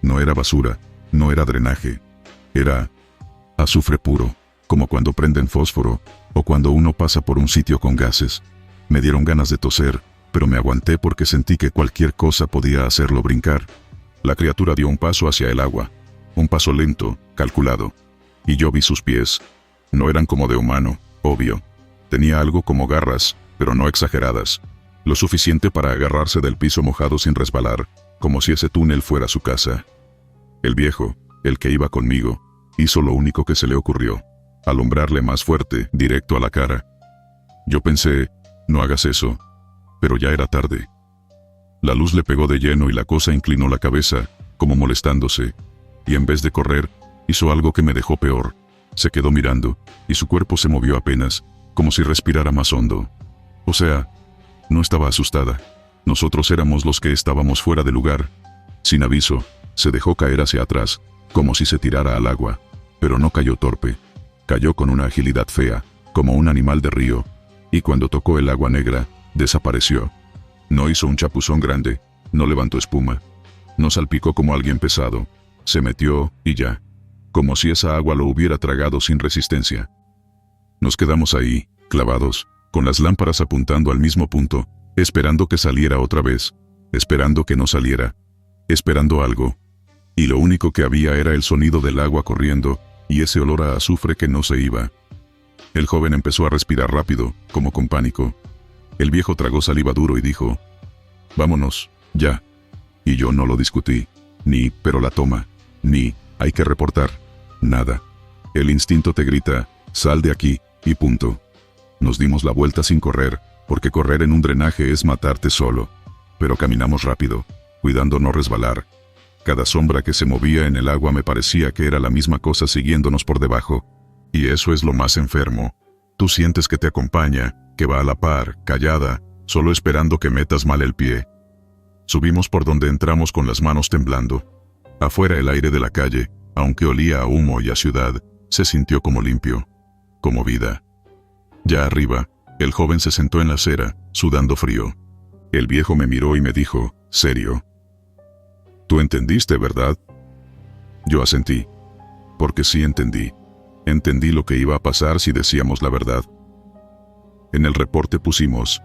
No era basura, no era drenaje. Era azufre puro, como cuando prenden fósforo, o cuando uno pasa por un sitio con gases. Me dieron ganas de toser, pero me aguanté porque sentí que cualquier cosa podía hacerlo brincar. La criatura dio un paso hacia el agua. Un paso lento, calculado. Y yo vi sus pies. No eran como de humano, obvio. Tenía algo como garras, pero no exageradas. Lo suficiente para agarrarse del piso mojado sin resbalar, como si ese túnel fuera su casa. El viejo, el que iba conmigo, hizo lo único que se le ocurrió. Alumbrarle más fuerte, directo a la cara. Yo pensé, no hagas eso. Pero ya era tarde. La luz le pegó de lleno y la cosa inclinó la cabeza, como molestándose. Y en vez de correr, hizo algo que me dejó peor. Se quedó mirando, y su cuerpo se movió apenas, como si respirara más hondo. O sea, no estaba asustada. Nosotros éramos los que estábamos fuera de lugar. Sin aviso, se dejó caer hacia atrás, como si se tirara al agua. Pero no cayó torpe. Cayó con una agilidad fea, como un animal de río. Y cuando tocó el agua negra, desapareció. No hizo un chapuzón grande, no levantó espuma. No salpicó como alguien pesado. Se metió, y ya. Como si esa agua lo hubiera tragado sin resistencia. Nos quedamos ahí, clavados, con las lámparas apuntando al mismo punto, esperando que saliera otra vez, esperando que no saliera, esperando algo. Y lo único que había era el sonido del agua corriendo, y ese olor a azufre que no se iba. El joven empezó a respirar rápido, como con pánico. El viejo tragó saliva duro y dijo, «Vámonos, ya». Y yo no lo discutí, ni, pero la toma, ni, hay que reportar, nada. El instinto te grita, «Sal de aquí», y punto. Nos dimos la vuelta sin correr, porque correr en un drenaje es matarte solo. Pero caminamos rápido, cuidando no resbalar. Cada sombra que se movía en el agua me parecía que era la misma cosa siguiéndonos por debajo. Y eso es lo más enfermo. Tú sientes que te acompaña, que va a la par, callada, solo esperando que metas mal el pie. Subimos por donde entramos con las manos temblando. Afuera el aire de la calle, aunque olía a humo y a ciudad, se sintió como limpio, como vida. Ya arriba, el joven se sentó en la acera, sudando frío. El viejo me miró y me dijo, serio. «Tú entendiste, ¿verdad?» Yo asentí. Porque sí entendí. Entendí lo que iba a pasar si decíamos la verdad. En el reporte pusimos,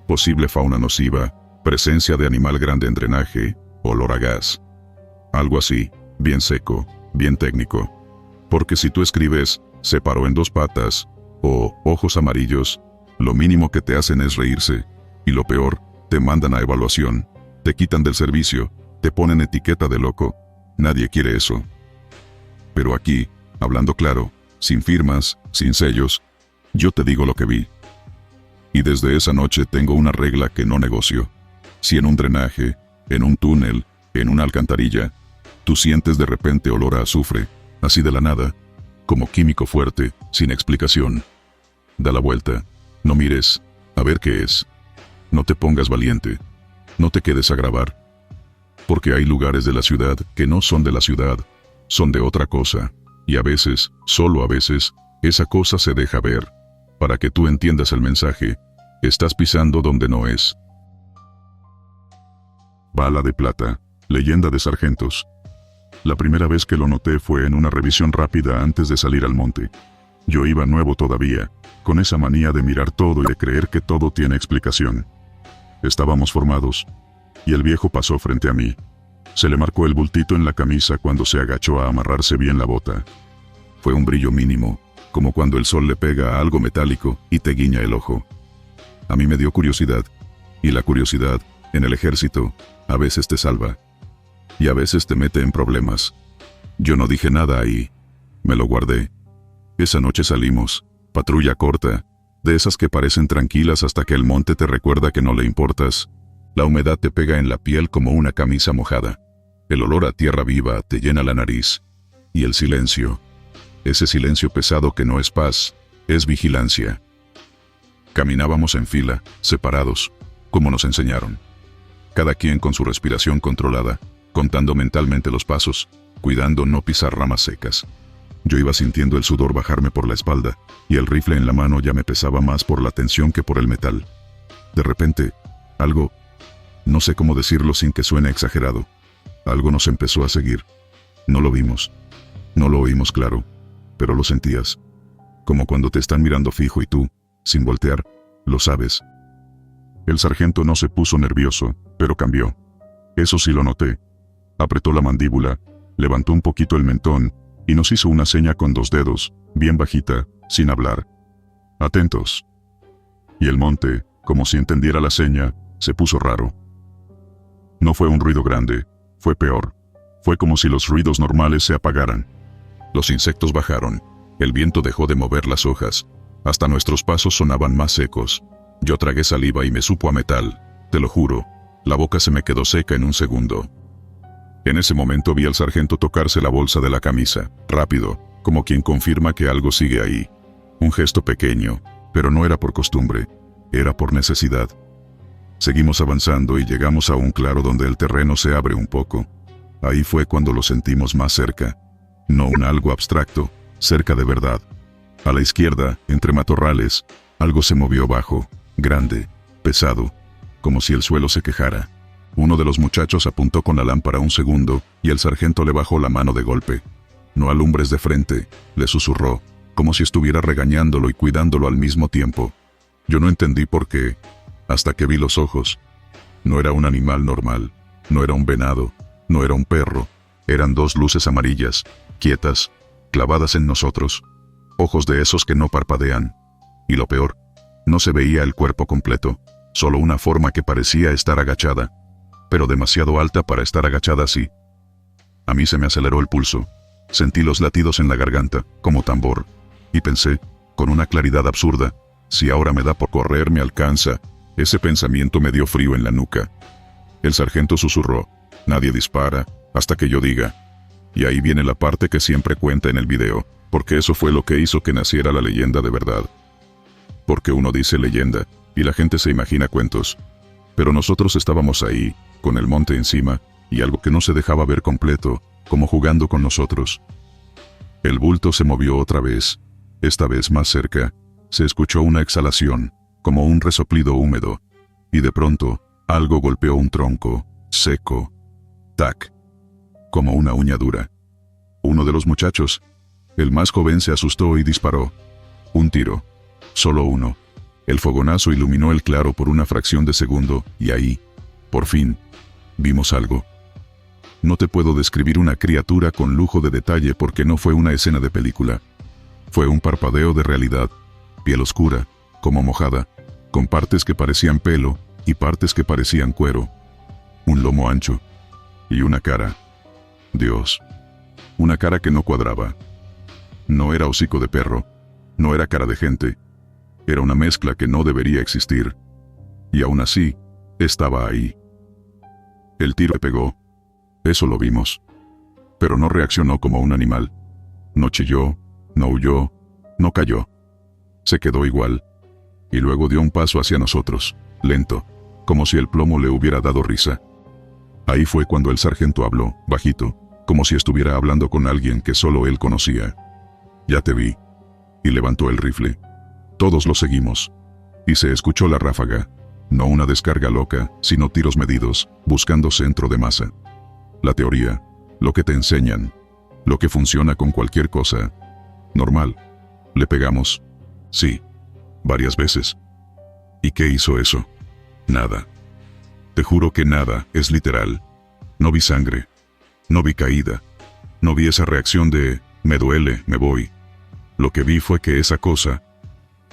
posible fauna nociva, presencia de animal grande en drenaje, olor a gas. Algo así, bien seco, bien técnico. Porque si tú escribes, se paró en dos patas, o ojos amarillos, lo mínimo que te hacen es reírse, y lo peor, te mandan a evaluación, te quitan del servicio, te ponen etiqueta de loco. Nadie quiere eso. Pero aquí, hablando claro, sin firmas, sin sellos, yo te digo lo que vi. Y desde esa noche tengo una regla que no negocio. Si en un drenaje, en un túnel, en una alcantarilla, tú sientes de repente olor a azufre, así de la nada, como químico fuerte, sin explicación, da la vuelta, no mires, a ver qué es. No te pongas valiente, no te quedes a grabar. Porque hay lugares de la ciudad que no son de la ciudad, son de otra cosa, y a veces, solo a veces, esa cosa se deja ver. Para que tú entiendas el mensaje, estás pisando donde no es. Bala de plata, leyenda de sargentos. La primera vez que lo noté fue en una revisión rápida antes de salir al monte. Yo iba nuevo todavía, con esa manía de mirar todo y de creer que todo tiene explicación. Estábamos formados, y el viejo pasó frente a mí. Se le marcó el bultito en la camisa cuando se agachó a amarrarse bien la bota. Fue un brillo mínimo, como cuando el sol le pega a algo metálico y te guiña el ojo. A mí me dio curiosidad, y la curiosidad, en el ejército, a veces te salva. Y a veces te mete en problemas. Yo no dije nada ahí. Me lo guardé. Esa noche salimos, patrulla corta, de esas que parecen tranquilas hasta que el monte te recuerda que no le importas. La humedad te pega en la piel como una camisa mojada. El olor a tierra viva te llena la nariz. Y el silencio. Ese silencio pesado que no es paz, es vigilancia. Caminábamos en fila, separados, como nos enseñaron. Cada quien con su respiración controlada, contando mentalmente los pasos, cuidando no pisar ramas secas. Yo iba sintiendo el sudor bajarme por la espalda, y el rifle en la mano ya me pesaba más por la tensión que por el metal. De repente, algo No sé cómo decirlo sin que suene exagerado. Algo nos empezó a seguir. No lo vimos. No lo oímos claro. Pero lo sentías. Como cuando te están mirando fijo y tú, sin voltear, lo sabes. El sargento no se puso nervioso, pero cambió. Eso sí lo noté. Apretó la mandíbula, levantó un poquito el mentón, y nos hizo una seña con 2 dedos, bien bajita, sin hablar. Atentos. Y el monte, como si entendiera la seña, se puso raro. No fue un ruido grande, fue peor. Fue como si los ruidos normales se apagaran. Los insectos bajaron, el viento dejó de mover las hojas, hasta nuestros pasos sonaban más secos. Yo tragué saliva y me supo a metal, te lo juro, la boca se me quedó seca en un segundo. En ese momento vi al sargento tocarse la bolsa de la camisa, rápido, como quien confirma que algo sigue ahí. Un gesto pequeño, pero no era por costumbre, era por necesidad. Seguimos avanzando y llegamos a un claro donde el terreno se abre un poco. Ahí fue cuando lo sentimos más cerca. No un algo abstracto, cerca de verdad. A la izquierda, entre matorrales, algo se movió bajo, grande, pesado, como si el suelo se quejara. Uno de los muchachos apuntó con la lámpara un segundo y el sargento le bajó la mano de golpe. No alumbres de frente, le susurró, como si estuviera regañándolo y cuidándolo al mismo tiempo. Yo no entendí por qué, hasta que vi los ojos. No era un animal normal, no era un venado, no era un perro, eran 2 luces amarillas, quietas, clavadas en nosotros. Ojos de esos que no parpadean. Y lo peor, no se veía el cuerpo completo, solo una forma que parecía estar agachada, pero demasiado alta para estar agachada así. A mí se me aceleró el pulso, sentí los latidos en la garganta, como tambor, y pensé, con una claridad absurda, si ahora me da por correr me alcanza. Ese pensamiento me dio frío en la nuca. El sargento susurró, nadie dispara, hasta que yo diga. Y ahí viene la parte que siempre cuenta en el video, porque eso fue lo que hizo que naciera la leyenda de verdad. Porque uno dice leyenda, y la gente se imagina cuentos. Pero nosotros estábamos ahí, con el monte encima, y algo que no se dejaba ver completo, como jugando con nosotros. El bulto se movió otra vez, esta vez más cerca. Se escuchó una exhalación, como un resoplido húmedo, y de pronto, algo golpeó un tronco, seco. Tac. Como una uña dura. Uno de los muchachos, el más joven, se asustó y disparó. Un tiro. Solo uno. El fogonazo iluminó el claro por una fracción de segundo, y ahí, por fin, vimos algo. No te puedo describir una criatura con lujo de detalle porque no fue una escena de película. Fue un parpadeo de realidad, piel oscura, como mojada, con partes que parecían pelo y partes que parecían cuero. Un lomo ancho. Y una cara. Dios. Una cara que no cuadraba. No era hocico de perro. No era cara de gente. Era una mezcla que no debería existir. Y aún así, estaba ahí. El tiro le pegó. Eso lo vimos. Pero no reaccionó como un animal. No chilló, no huyó, no cayó. Se quedó igual. Y luego dio un paso hacia nosotros, lento, como si el plomo le hubiera dado risa. Ahí fue cuando el sargento habló, bajito, como si estuviera hablando con alguien que solo él conocía. Ya te vi. Y levantó el rifle. Todos lo seguimos. Y se escuchó la ráfaga. No una descarga loca, sino tiros medidos, buscando centro de masa. La teoría, lo que te enseñan, lo que funciona con cualquier cosa. Normal. Le pegamos. Sí. Varias veces. ¿Y qué hizo eso? Nada. Te juro que nada, es literal. No vi sangre. No vi caída. No vi esa reacción de, me duele, me voy. Lo que vi fue que esa cosa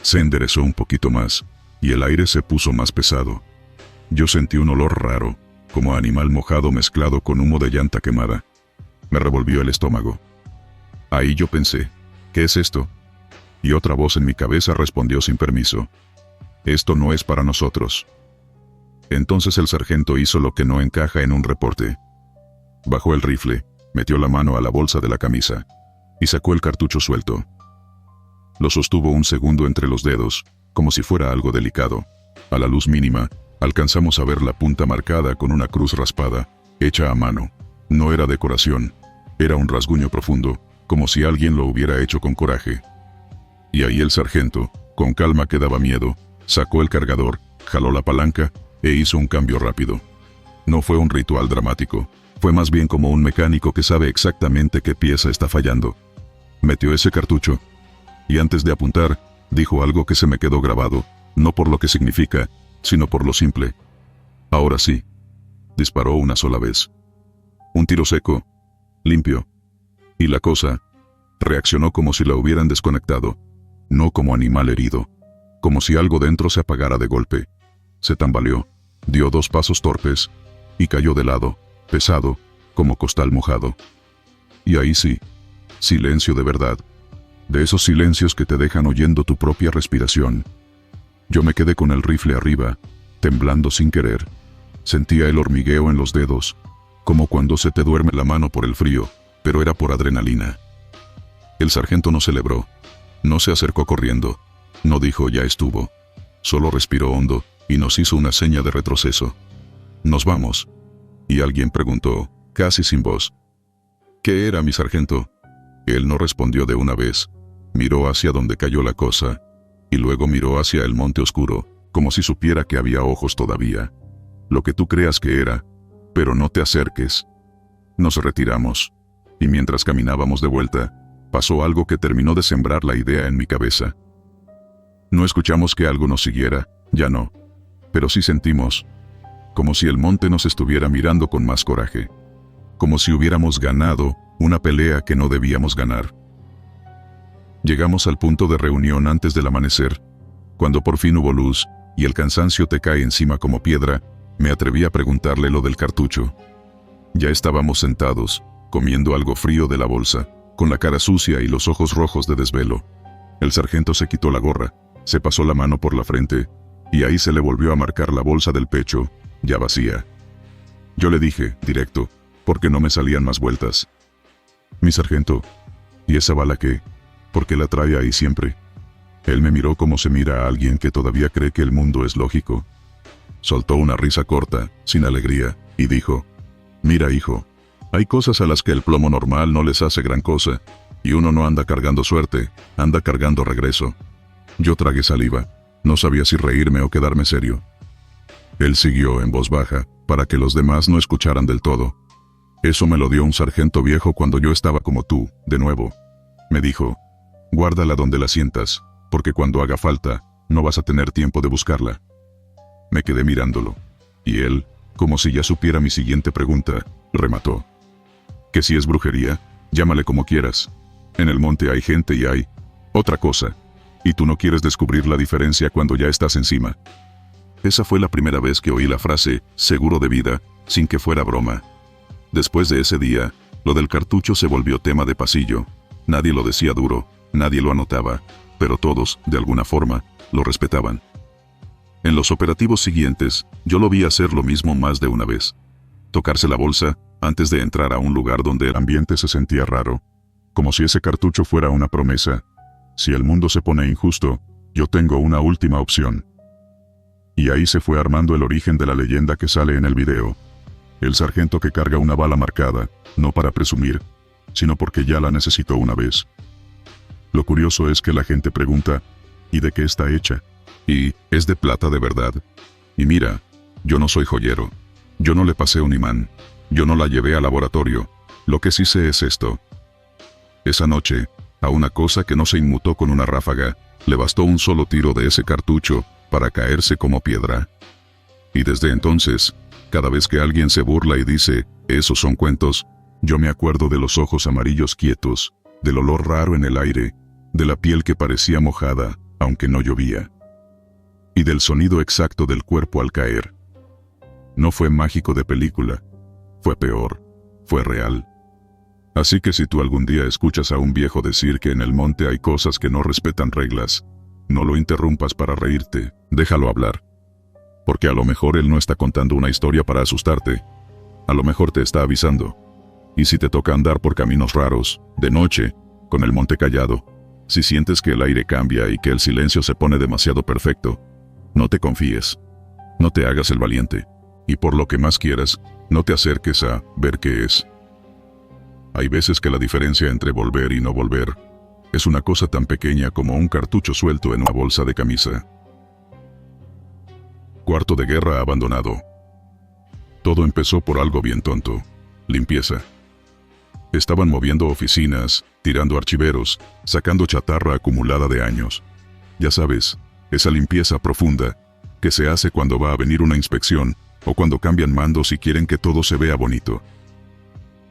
se enderezó un poquito más, y el aire se puso más pesado. Yo sentí un olor raro, como animal mojado mezclado con humo de llanta quemada. Me revolvió el estómago. Ahí yo pensé, ¿qué es esto? Y otra voz en mi cabeza respondió sin permiso. Esto no es para nosotros. Entonces el sargento hizo lo que no encaja en un reporte. Bajó el rifle, metió la mano a la bolsa de la camisa, y sacó el cartucho suelto. Lo sostuvo un segundo entre los dedos, como si fuera algo delicado. A la luz mínima, alcanzamos a ver la punta marcada con una cruz raspada, hecha a mano. No era decoración, era un rasguño profundo, como si alguien lo hubiera hecho con coraje. Y ahí el sargento, con calma que daba miedo, sacó el cargador, jaló la palanca, e hizo un cambio rápido. No fue un ritual dramático. Fue más bien como un mecánico que sabe exactamente qué pieza está fallando. Metió ese cartucho. Y antes de apuntar, dijo algo que se me quedó grabado, no por lo que significa, sino por lo simple. Ahora sí. Disparó una sola vez. Un tiro seco, limpio. Y la cosa reaccionó como si la hubieran desconectado, no como animal herido, como si algo dentro se apagara de golpe. Se tambaleó, dio 2 pasos torpes, y cayó de lado, pesado, como costal mojado. Y ahí sí, silencio de verdad. De esos silencios que te dejan oyendo tu propia respiración. Yo me quedé con el rifle arriba, temblando sin querer. Sentía el hormigueo en los dedos, como cuando se te duerme la mano por el frío, pero era por adrenalina. El sargento no celebró, no se acercó corriendo, no dijo ya estuvo, solo respiró hondo y nos hizo una seña de retroceso. Nos vamos. Y alguien preguntó, casi sin voz, ¿qué era, mi sargento? Él no respondió de una vez, miró hacia donde cayó la cosa, y luego miró hacia el monte oscuro, como si supiera que había ojos todavía. Lo que tú creas que era, pero no te acerques. Nos retiramos, y mientras caminábamos de vuelta, pasó algo que terminó de sembrar la idea en mi cabeza. No escuchamos que algo nos siguiera, ya no, pero sí sentimos, como si el monte nos estuviera mirando con más coraje, como si hubiéramos ganado una pelea que no debíamos ganar. Llegamos al punto de reunión antes del amanecer. Cuando por fin hubo luz, y el cansancio te cae encima como piedra, me atreví a preguntarle lo del cartucho. Ya estábamos sentados, comiendo algo frío de la bolsa, con la cara sucia y los ojos rojos de desvelo. El sargento se quitó la gorra, se pasó la mano por la frente, y ahí se le volvió a marcar la bolsa del pecho, ya vacía. Yo le dije, directo, porque no me salían más vueltas. Mi sargento, ¿y esa bala qué? ¿Por qué la trae ahí siempre? Él me miró como se mira a alguien que todavía cree que el mundo es lógico. Soltó una risa corta, sin alegría, y dijo, mira hijo, hay cosas a las que el plomo normal no les hace gran cosa, y uno no anda cargando suerte, anda cargando regreso. Yo tragué saliva, no sabía si reírme o quedarme serio. Él siguió en voz baja, para que los demás no escucharan del todo. Eso me lo dio un sargento viejo cuando yo estaba como tú, de nuevo. Me dijo, guárdala donde la sientas, porque cuando haga falta, no vas a tener tiempo de buscarla. Me quedé mirándolo, y él, como si ya supiera mi siguiente pregunta, remató. Que si es brujería, llámale como quieras. En el monte hay gente y hay otra cosa, y tú no quieres descubrir la diferencia cuando ya estás encima. Esa fue la primera vez que oí la frase, seguro de vida, sin que fuera broma. Después de ese día, lo del cartucho se volvió tema de pasillo. Nadie lo decía duro, nadie lo anotaba, pero todos, de alguna forma, lo respetaban. En los operativos siguientes, yo lo vi hacer lo mismo más de una vez. Tocarse la bolsa, antes de entrar a un lugar donde el ambiente se sentía raro. Como si ese cartucho fuera una promesa. Si el mundo se pone injusto, yo tengo una última opción. Y ahí se fue armando el origen de la leyenda que sale en el video. El sargento que carga una bala marcada, no para presumir, sino porque ya la necesitó una vez. Lo curioso es que la gente pregunta, ¿y de qué está hecha? Y, ¿es de plata de verdad? Y mira, yo no soy joyero. Yo no le pasé un imán. Yo no la llevé al laboratorio. Lo que sí sé es esto. Esa noche, a una cosa que no se inmutó con una ráfaga, le bastó un solo tiro de ese cartucho para caerse como piedra. Y desde entonces, cada vez que alguien se burla y dice, esos son cuentos, yo me acuerdo de los ojos amarillos quietos, del olor raro en el aire, de la piel que parecía mojada, aunque no llovía. Y del sonido exacto del cuerpo al caer. No fue mágico de película, fue peor, fue real. Así que si tú algún día escuchas a un viejo decir que en el monte hay cosas que no respetan reglas, no lo interrumpas para reírte, déjalo hablar. Porque a lo mejor él no está contando una historia para asustarte. A lo mejor te está avisando. Y si te toca andar por caminos raros, de noche, con el monte callado, si sientes que el aire cambia y que el silencio se pone demasiado perfecto, no te confíes. No te hagas el valiente. Y por lo que más quieras, no te acerques a ver qué es. Hay veces que la diferencia entre volver y no volver es una cosa tan pequeña como un cartucho suelto en una bolsa de camisa. Cuarto de guerra abandonado. Todo empezó por algo bien tonto. Limpieza. Estaban moviendo oficinas, tirando archiveros, sacando chatarra acumulada de años. Ya sabes, esa limpieza profunda, que se hace cuando va a venir una inspección, o cuando cambian mandos y quieren que todo se vea bonito.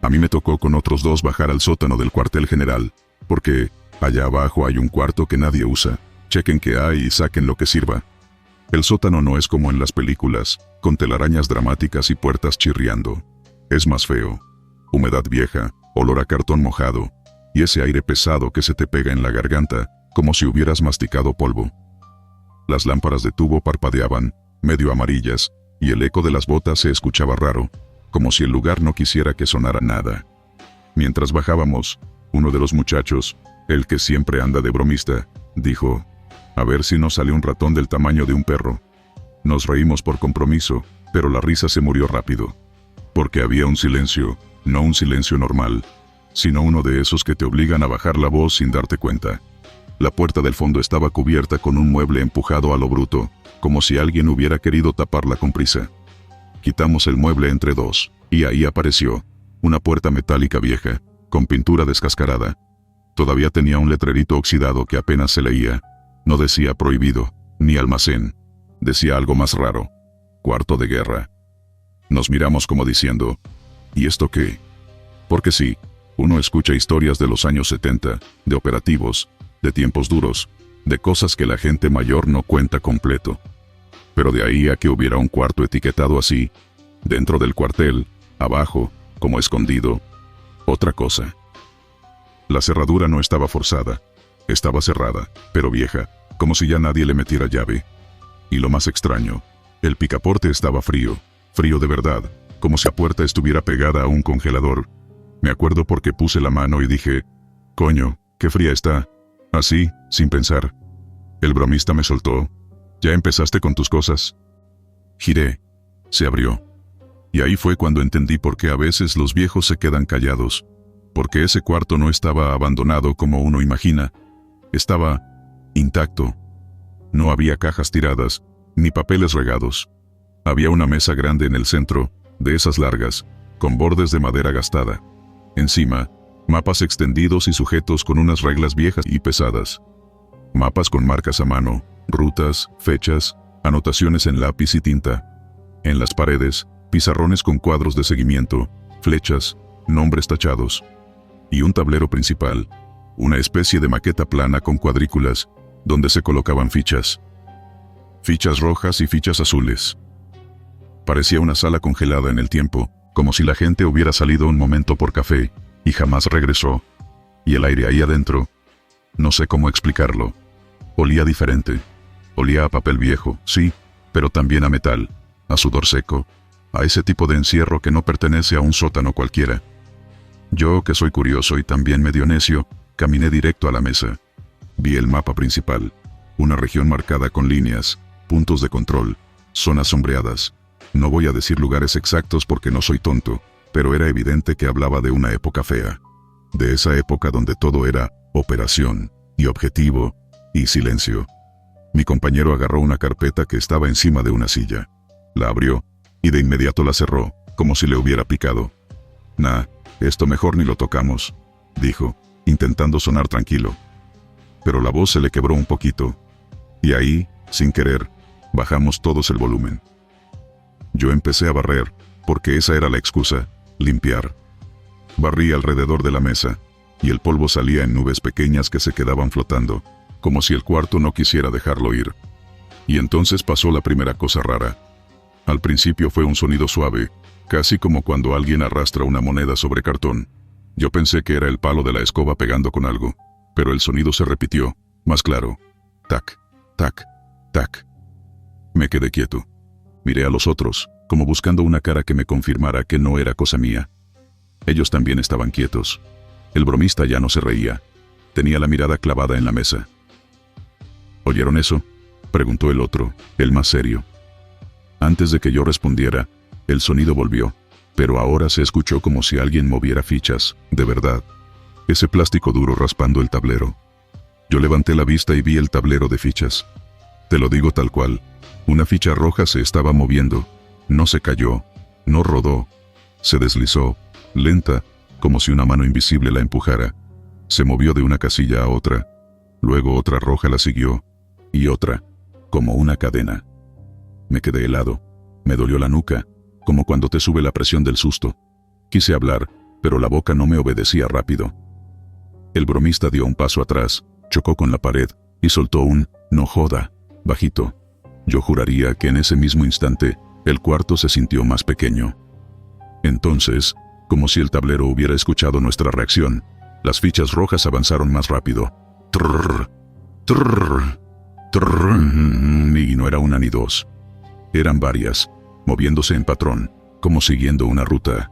A mí me tocó con otros dos bajar al sótano del cuartel general, porque allá abajo hay un cuarto que nadie usa. Chequen qué hay y saquen lo que sirva. El sótano no es como en las películas, con telarañas dramáticas y puertas chirriando. Es más feo. Humedad vieja, olor a cartón mojado, y ese aire pesado que se te pega en la garganta, como si hubieras masticado polvo. Las lámparas de tubo parpadeaban, medio amarillas, y el eco de las botas se escuchaba raro, como si el lugar no quisiera que sonara nada. Mientras bajábamos, uno de los muchachos, el que siempre anda de bromista, dijo: a ver si nos sale un ratón del tamaño de un perro. Nos reímos por compromiso, pero la risa se murió rápido. Porque había un silencio, no un silencio normal, sino uno de esos que te obligan a bajar la voz sin darte cuenta. La puerta del fondo estaba cubierta con un mueble empujado a lo bruto, como si alguien hubiera querido taparla con prisa. Quitamos el mueble entre dos, y ahí apareció una puerta metálica vieja, con pintura descascarada. Todavía tenía un letrerito oxidado que apenas se leía. No decía prohibido, ni almacén. Decía algo más raro: cuarto de guerra. Nos miramos como diciendo: ¿y esto qué? Porque sí, uno escucha historias de los años 70, de operativos, de tiempos duros, de cosas que la gente mayor no cuenta completo. Pero de ahí a que hubiera un cuarto etiquetado así, dentro del cuartel, abajo, como escondido, otra cosa. La cerradura no estaba forzada, estaba cerrada, pero vieja, como si ya nadie le metiera llave. Y lo más extraño, el picaporte estaba frío, frío de verdad, como si la puerta estuviera pegada a un congelador. Me acuerdo porque puse la mano y dije: coño, qué fría está. Así, sin pensar. El bromista me soltó: ¿ya empezaste con tus cosas? Giré. Se abrió. Y ahí fue cuando entendí por qué a veces los viejos se quedan callados. Porque ese cuarto no estaba abandonado como uno imagina. Estaba intacto. No había cajas tiradas, ni papeles regados. Había una mesa grande en el centro, de esas largas, con bordes de madera gastada. Encima, mapas extendidos y sujetos con unas reglas viejas y pesadas. Mapas con marcas a mano, rutas, fechas, anotaciones en lápiz y tinta. En las paredes, pizarrones con cuadros de seguimiento, flechas, nombres tachados. Y un tablero principal, una especie de maqueta plana con cuadrículas, donde se colocaban fichas. Fichas rojas y fichas azules. Parecía una sala congelada en el tiempo, como si la gente hubiera salido un momento por café, y jamás regresó. Y el aire ahí adentro, no sé cómo explicarlo. Olía diferente. Olía a papel viejo, sí, pero también a metal, a sudor seco, a ese tipo de encierro que no pertenece a un sótano cualquiera. Yo, que soy curioso y también medio necio, caminé directo a la mesa. Vi el mapa principal, una región marcada con líneas, puntos de control, zonas sombreadas. No voy a decir lugares exactos porque no soy tonto, pero era evidente que hablaba de una época fea. De esa época donde todo era operación, y objetivo, y silencio. Mi compañero agarró una carpeta que estaba encima de una silla. La abrió, y de inmediato la cerró, como si le hubiera picado. Nah, esto mejor ni lo tocamos, dijo, intentando sonar tranquilo. Pero la voz se le quebró un poquito. Y ahí, sin querer, bajamos todos el volumen. Yo empecé a barrer, porque esa era la excusa, limpiar. Barrí alrededor de la mesa, y el polvo salía en nubes pequeñas que se quedaban flotando, como si el cuarto no quisiera dejarlo ir. Y entonces pasó la primera cosa rara. Al principio fue un sonido suave, casi como cuando alguien arrastra una moneda sobre cartón. Yo pensé que era el palo de la escoba pegando con algo, pero el sonido se repitió, más claro. Tac, tac, tac. Me quedé quieto. Miré a los otros, como buscando una cara que me confirmara que no era cosa mía. Ellos también estaban quietos. El bromista ya no se reía. Tenía la mirada clavada en la mesa. ¿Oyeron eso?, preguntó el otro, el más serio. Antes de que yo respondiera, el sonido volvió, pero ahora se escuchó como si alguien moviera fichas, de verdad. Ese plástico duro raspando el tablero. Yo levanté la vista y vi el tablero de fichas. Te lo digo tal cual, una ficha roja se estaba moviendo. No se cayó, No rodó. Se deslizó, lenta, como si una mano invisible la empujara. Se movió de una casilla a otra. Luego otra roja la siguió. Y otra, como una cadena. Me quedé helado. Me dolió la nuca, como cuando te sube la presión del susto. Quise hablar, pero la boca no me obedecía rápido. El bromista dio un paso atrás, chocó con la pared, y soltó un «no joda», bajito. Yo juraría que en ese mismo instante, el cuarto se sintió más pequeño. Entonces, como si el tablero hubiera escuchado nuestra reacción, las fichas rojas avanzaron más rápido. Trrr, trrr, trrr, y no era una ni dos. Eran varias, moviéndose en patrón, como siguiendo una ruta.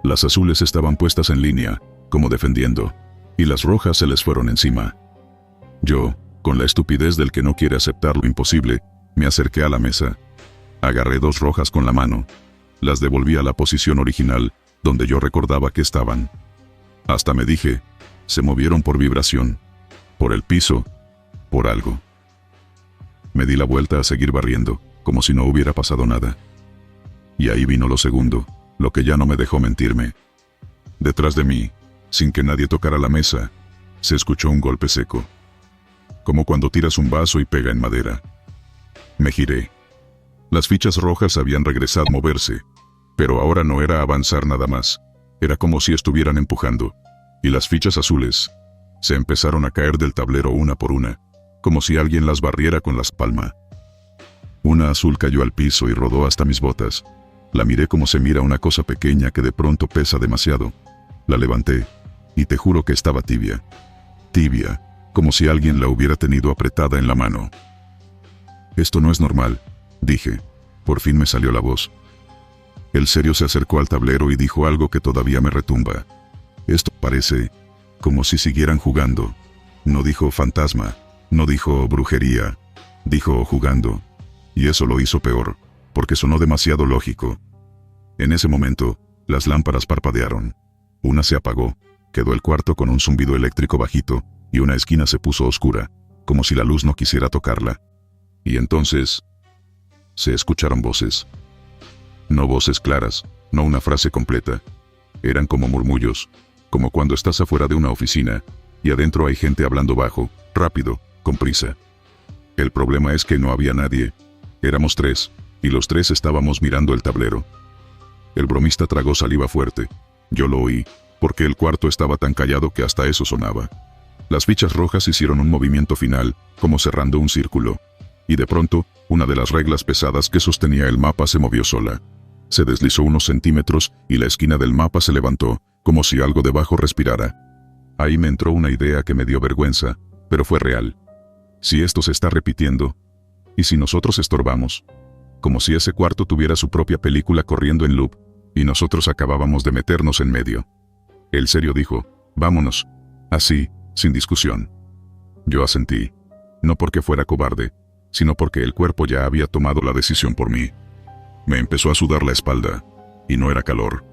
Las azules estaban puestas en línea, como defendiendo, y las rojas se les fueron encima. Yo, con la estupidez del que no quiere aceptar lo imposible, me acerqué a la mesa. Agarré dos rojas con la mano. Las devolví a la posición original, donde yo recordaba que estaban. Hasta me dije, se movieron por vibración, por el piso, por algo. Me di la vuelta a seguir barriendo, como si no hubiera pasado nada. Y ahí vino lo segundo, lo que ya no me dejó mentirme. Detrás de mí, sin que nadie tocara la mesa, se escuchó un golpe seco. Como cuando tiras un vaso y pega en madera. Me giré. Las fichas rojas habían regresado a moverse, pero ahora no era avanzar nada más. Era como si estuvieran empujando. Y las fichas azules se empezaron a caer del tablero una por una, como si alguien las barriera con las palmas. Una azul cayó al piso y rodó hasta mis botas. La miré como se mira una cosa pequeña que de pronto pesa demasiado. La levanté, y te juro que estaba tibia. Tibia, como si alguien la hubiera tenido apretada en la mano. Esto no es normal, dije. Por fin me salió la voz. El serio se acercó al tablero y dijo algo que todavía me retumba. Esto parece como si siguieran jugando. No dijo fantasma, no dijo brujería, dijo jugando. Y eso lo hizo peor, porque sonó demasiado lógico. En ese momento, las lámparas parpadearon. Una se apagó, quedó el cuarto con un zumbido eléctrico bajito, y una esquina se puso oscura, como si la luz no quisiera tocarla. Y entonces, se escucharon voces. No voces claras, no una frase completa. Eran como murmullos, como cuando estás afuera de una oficina, y adentro hay gente hablando bajo, rápido, con prisa. El problema es que no había nadie. Éramos tres, y los tres estábamos mirando el tablero. El bromista tragó saliva fuerte. Yo lo oí, porque el cuarto estaba tan callado que hasta eso sonaba. Las fichas rojas hicieron un movimiento final, como cerrando un círculo. Y de pronto, una de las reglas pesadas que sostenía el mapa se movió sola. Se deslizó unos centímetros y la esquina del mapa se levantó, como si algo debajo respirara. Ahí me entró una idea que me dio vergüenza, pero fue real. Si esto se está repitiendo, ¿y si nosotros estorbamos? Como si ese cuarto tuviera su propia película corriendo en loop, y nosotros acabábamos de meternos en medio. El serio dijo, vámonos. Así, sin discusión. Yo asentí. No porque fuera cobarde, sino porque el cuerpo ya había tomado la decisión por mí. Me empezó a sudar la espalda, y no era calor.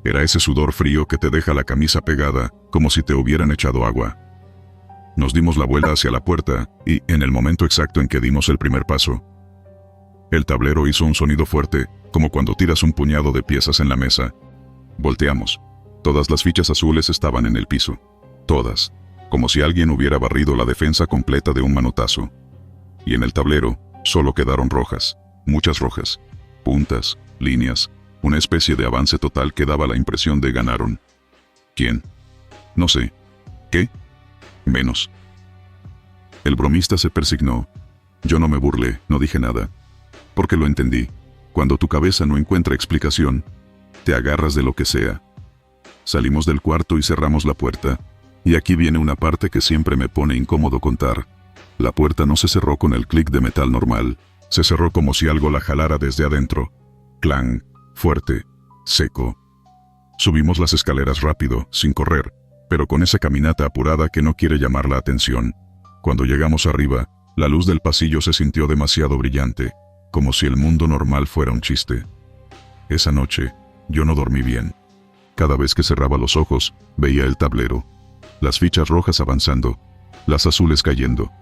Era ese sudor frío que te deja la camisa pegada, como si te hubieran echado agua. Nos dimos la vuelta hacia la puerta, y, en el momento exacto en que dimos el primer paso, el tablero hizo un sonido fuerte, como cuando tiras un puñado de piezas en la mesa. Volteamos. Todas las fichas azules estaban en el piso. Todas. Como si alguien hubiera barrido la defensa completa de un manotazo. Y en el tablero, solo quedaron rojas. Muchas rojas. Puntas, líneas, una especie de avance total que daba la impresión de ganaron. ¿Quién? No sé. ¿Qué? Menos. El bromista se persignó. Yo no me burlé, no dije nada. Porque lo entendí. Cuando tu cabeza no encuentra explicación, te agarras de lo que sea. Salimos del cuarto y cerramos la puerta. Y aquí viene una parte que siempre me pone incómodo contar. La puerta no se cerró con el clic de metal normal. Se cerró como si algo la jalara desde adentro. Clang, fuerte, seco. Subimos las escaleras rápido, sin correr, pero con esa caminata apurada que no quiere llamar la atención. Cuando llegamos arriba, la luz del pasillo se sintió demasiado brillante, como si el mundo normal fuera un chiste. Esa noche, yo no dormí bien. Cada vez que cerraba los ojos, veía el tablero. Las fichas rojas avanzando, las azules cayendo.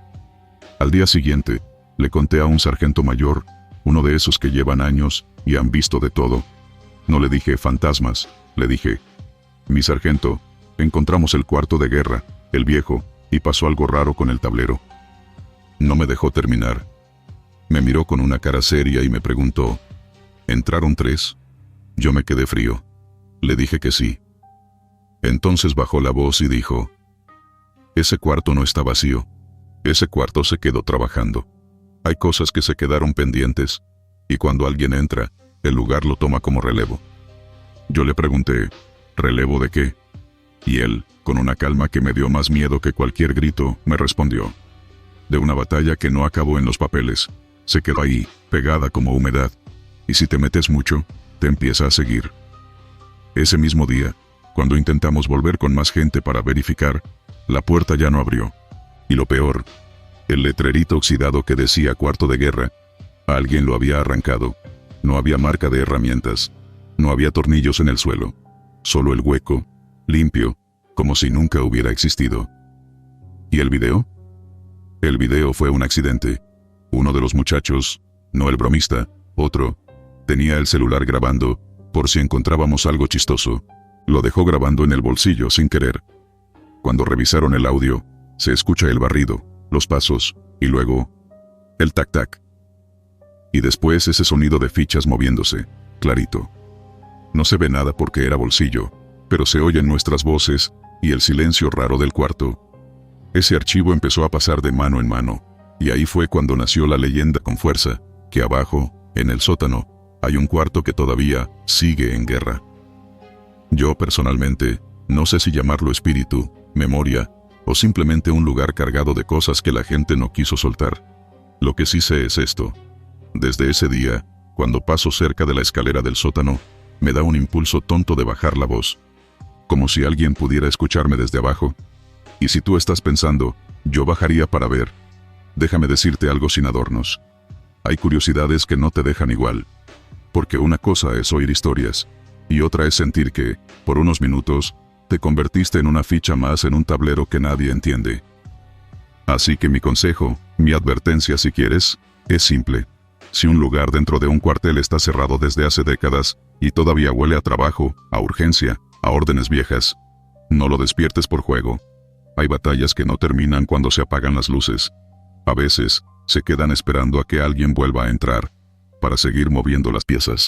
Al día siguiente, le conté a un sargento mayor, uno de esos que llevan años y han visto de todo, No le dije fantasmas, le dije: mi sargento, encontramos el cuarto de guerra, el viejo, y pasó algo raro con el tablero. No me dejó terminar. Me miró con una cara seria y me preguntó: ¿entraron 3? Yo me quedé frío. Le dije que sí. Entonces bajó la voz y dijo: ese cuarto no está vacío. Ese cuarto se quedó trabajando. Hay cosas que se quedaron pendientes, y cuando alguien entra, el lugar lo toma como relevo. Yo le pregunté: ¿relevo de qué? Y él, con una calma que me dio más miedo que cualquier grito, me respondió: de una batalla que no acabó en los papeles. Se quedó ahí, pegada como humedad. Y si te metes mucho, te empieza a seguir. Ese mismo día, cuando intentamos volver con más gente para verificar, la puerta ya no abrió. Y lo peor, el letrerito oxidado que decía cuarto de guerra, alguien lo había arrancado. No había marca de herramientas. No había tornillos en el suelo. Solo el hueco, limpio, como si nunca hubiera existido. ¿Y el video? El video fue un accidente. Uno de los muchachos, no el bromista, otro, tenía el celular grabando, por si encontrábamos algo chistoso. Lo dejó grabando en el bolsillo sin querer. Cuando revisaron el audio, se escucha el barrido, los pasos, y luego, el tac-tac. Y después ese sonido de fichas moviéndose, clarito. No se ve nada porque era bolsillo, pero se oyen nuestras voces, y el silencio raro del cuarto. Ese archivo empezó a pasar de mano en mano, y ahí fue cuando nació la leyenda con fuerza, que abajo, en el sótano, hay un cuarto que todavía sigue en guerra. Yo personalmente, no sé si llamarlo espíritu, memoria, o simplemente un lugar cargado de cosas que la gente no quiso soltar. Lo que sí sé es esto: desde ese día, cuando paso cerca de la escalera del sótano, me da un impulso tonto de bajar la voz, como si alguien pudiera escucharme desde abajo. Y si tú estás pensando, yo bajaría para ver, déjame decirte algo sin adornos. Hay curiosidades que no te dejan igual, porque una cosa es oír historias, y otra es sentir que, por unos minutos, te convertiste en una ficha más en un tablero que nadie entiende. Así que mi consejo, mi advertencia si quieres, es simple. Si un lugar dentro de un cuartel está cerrado desde hace décadas, y todavía huele a trabajo, a urgencia, a órdenes viejas, no lo despiertes por juego. Hay batallas que no terminan cuando se apagan las luces. A veces, se quedan esperando a que alguien vuelva a entrar, para seguir moviendo las piezas.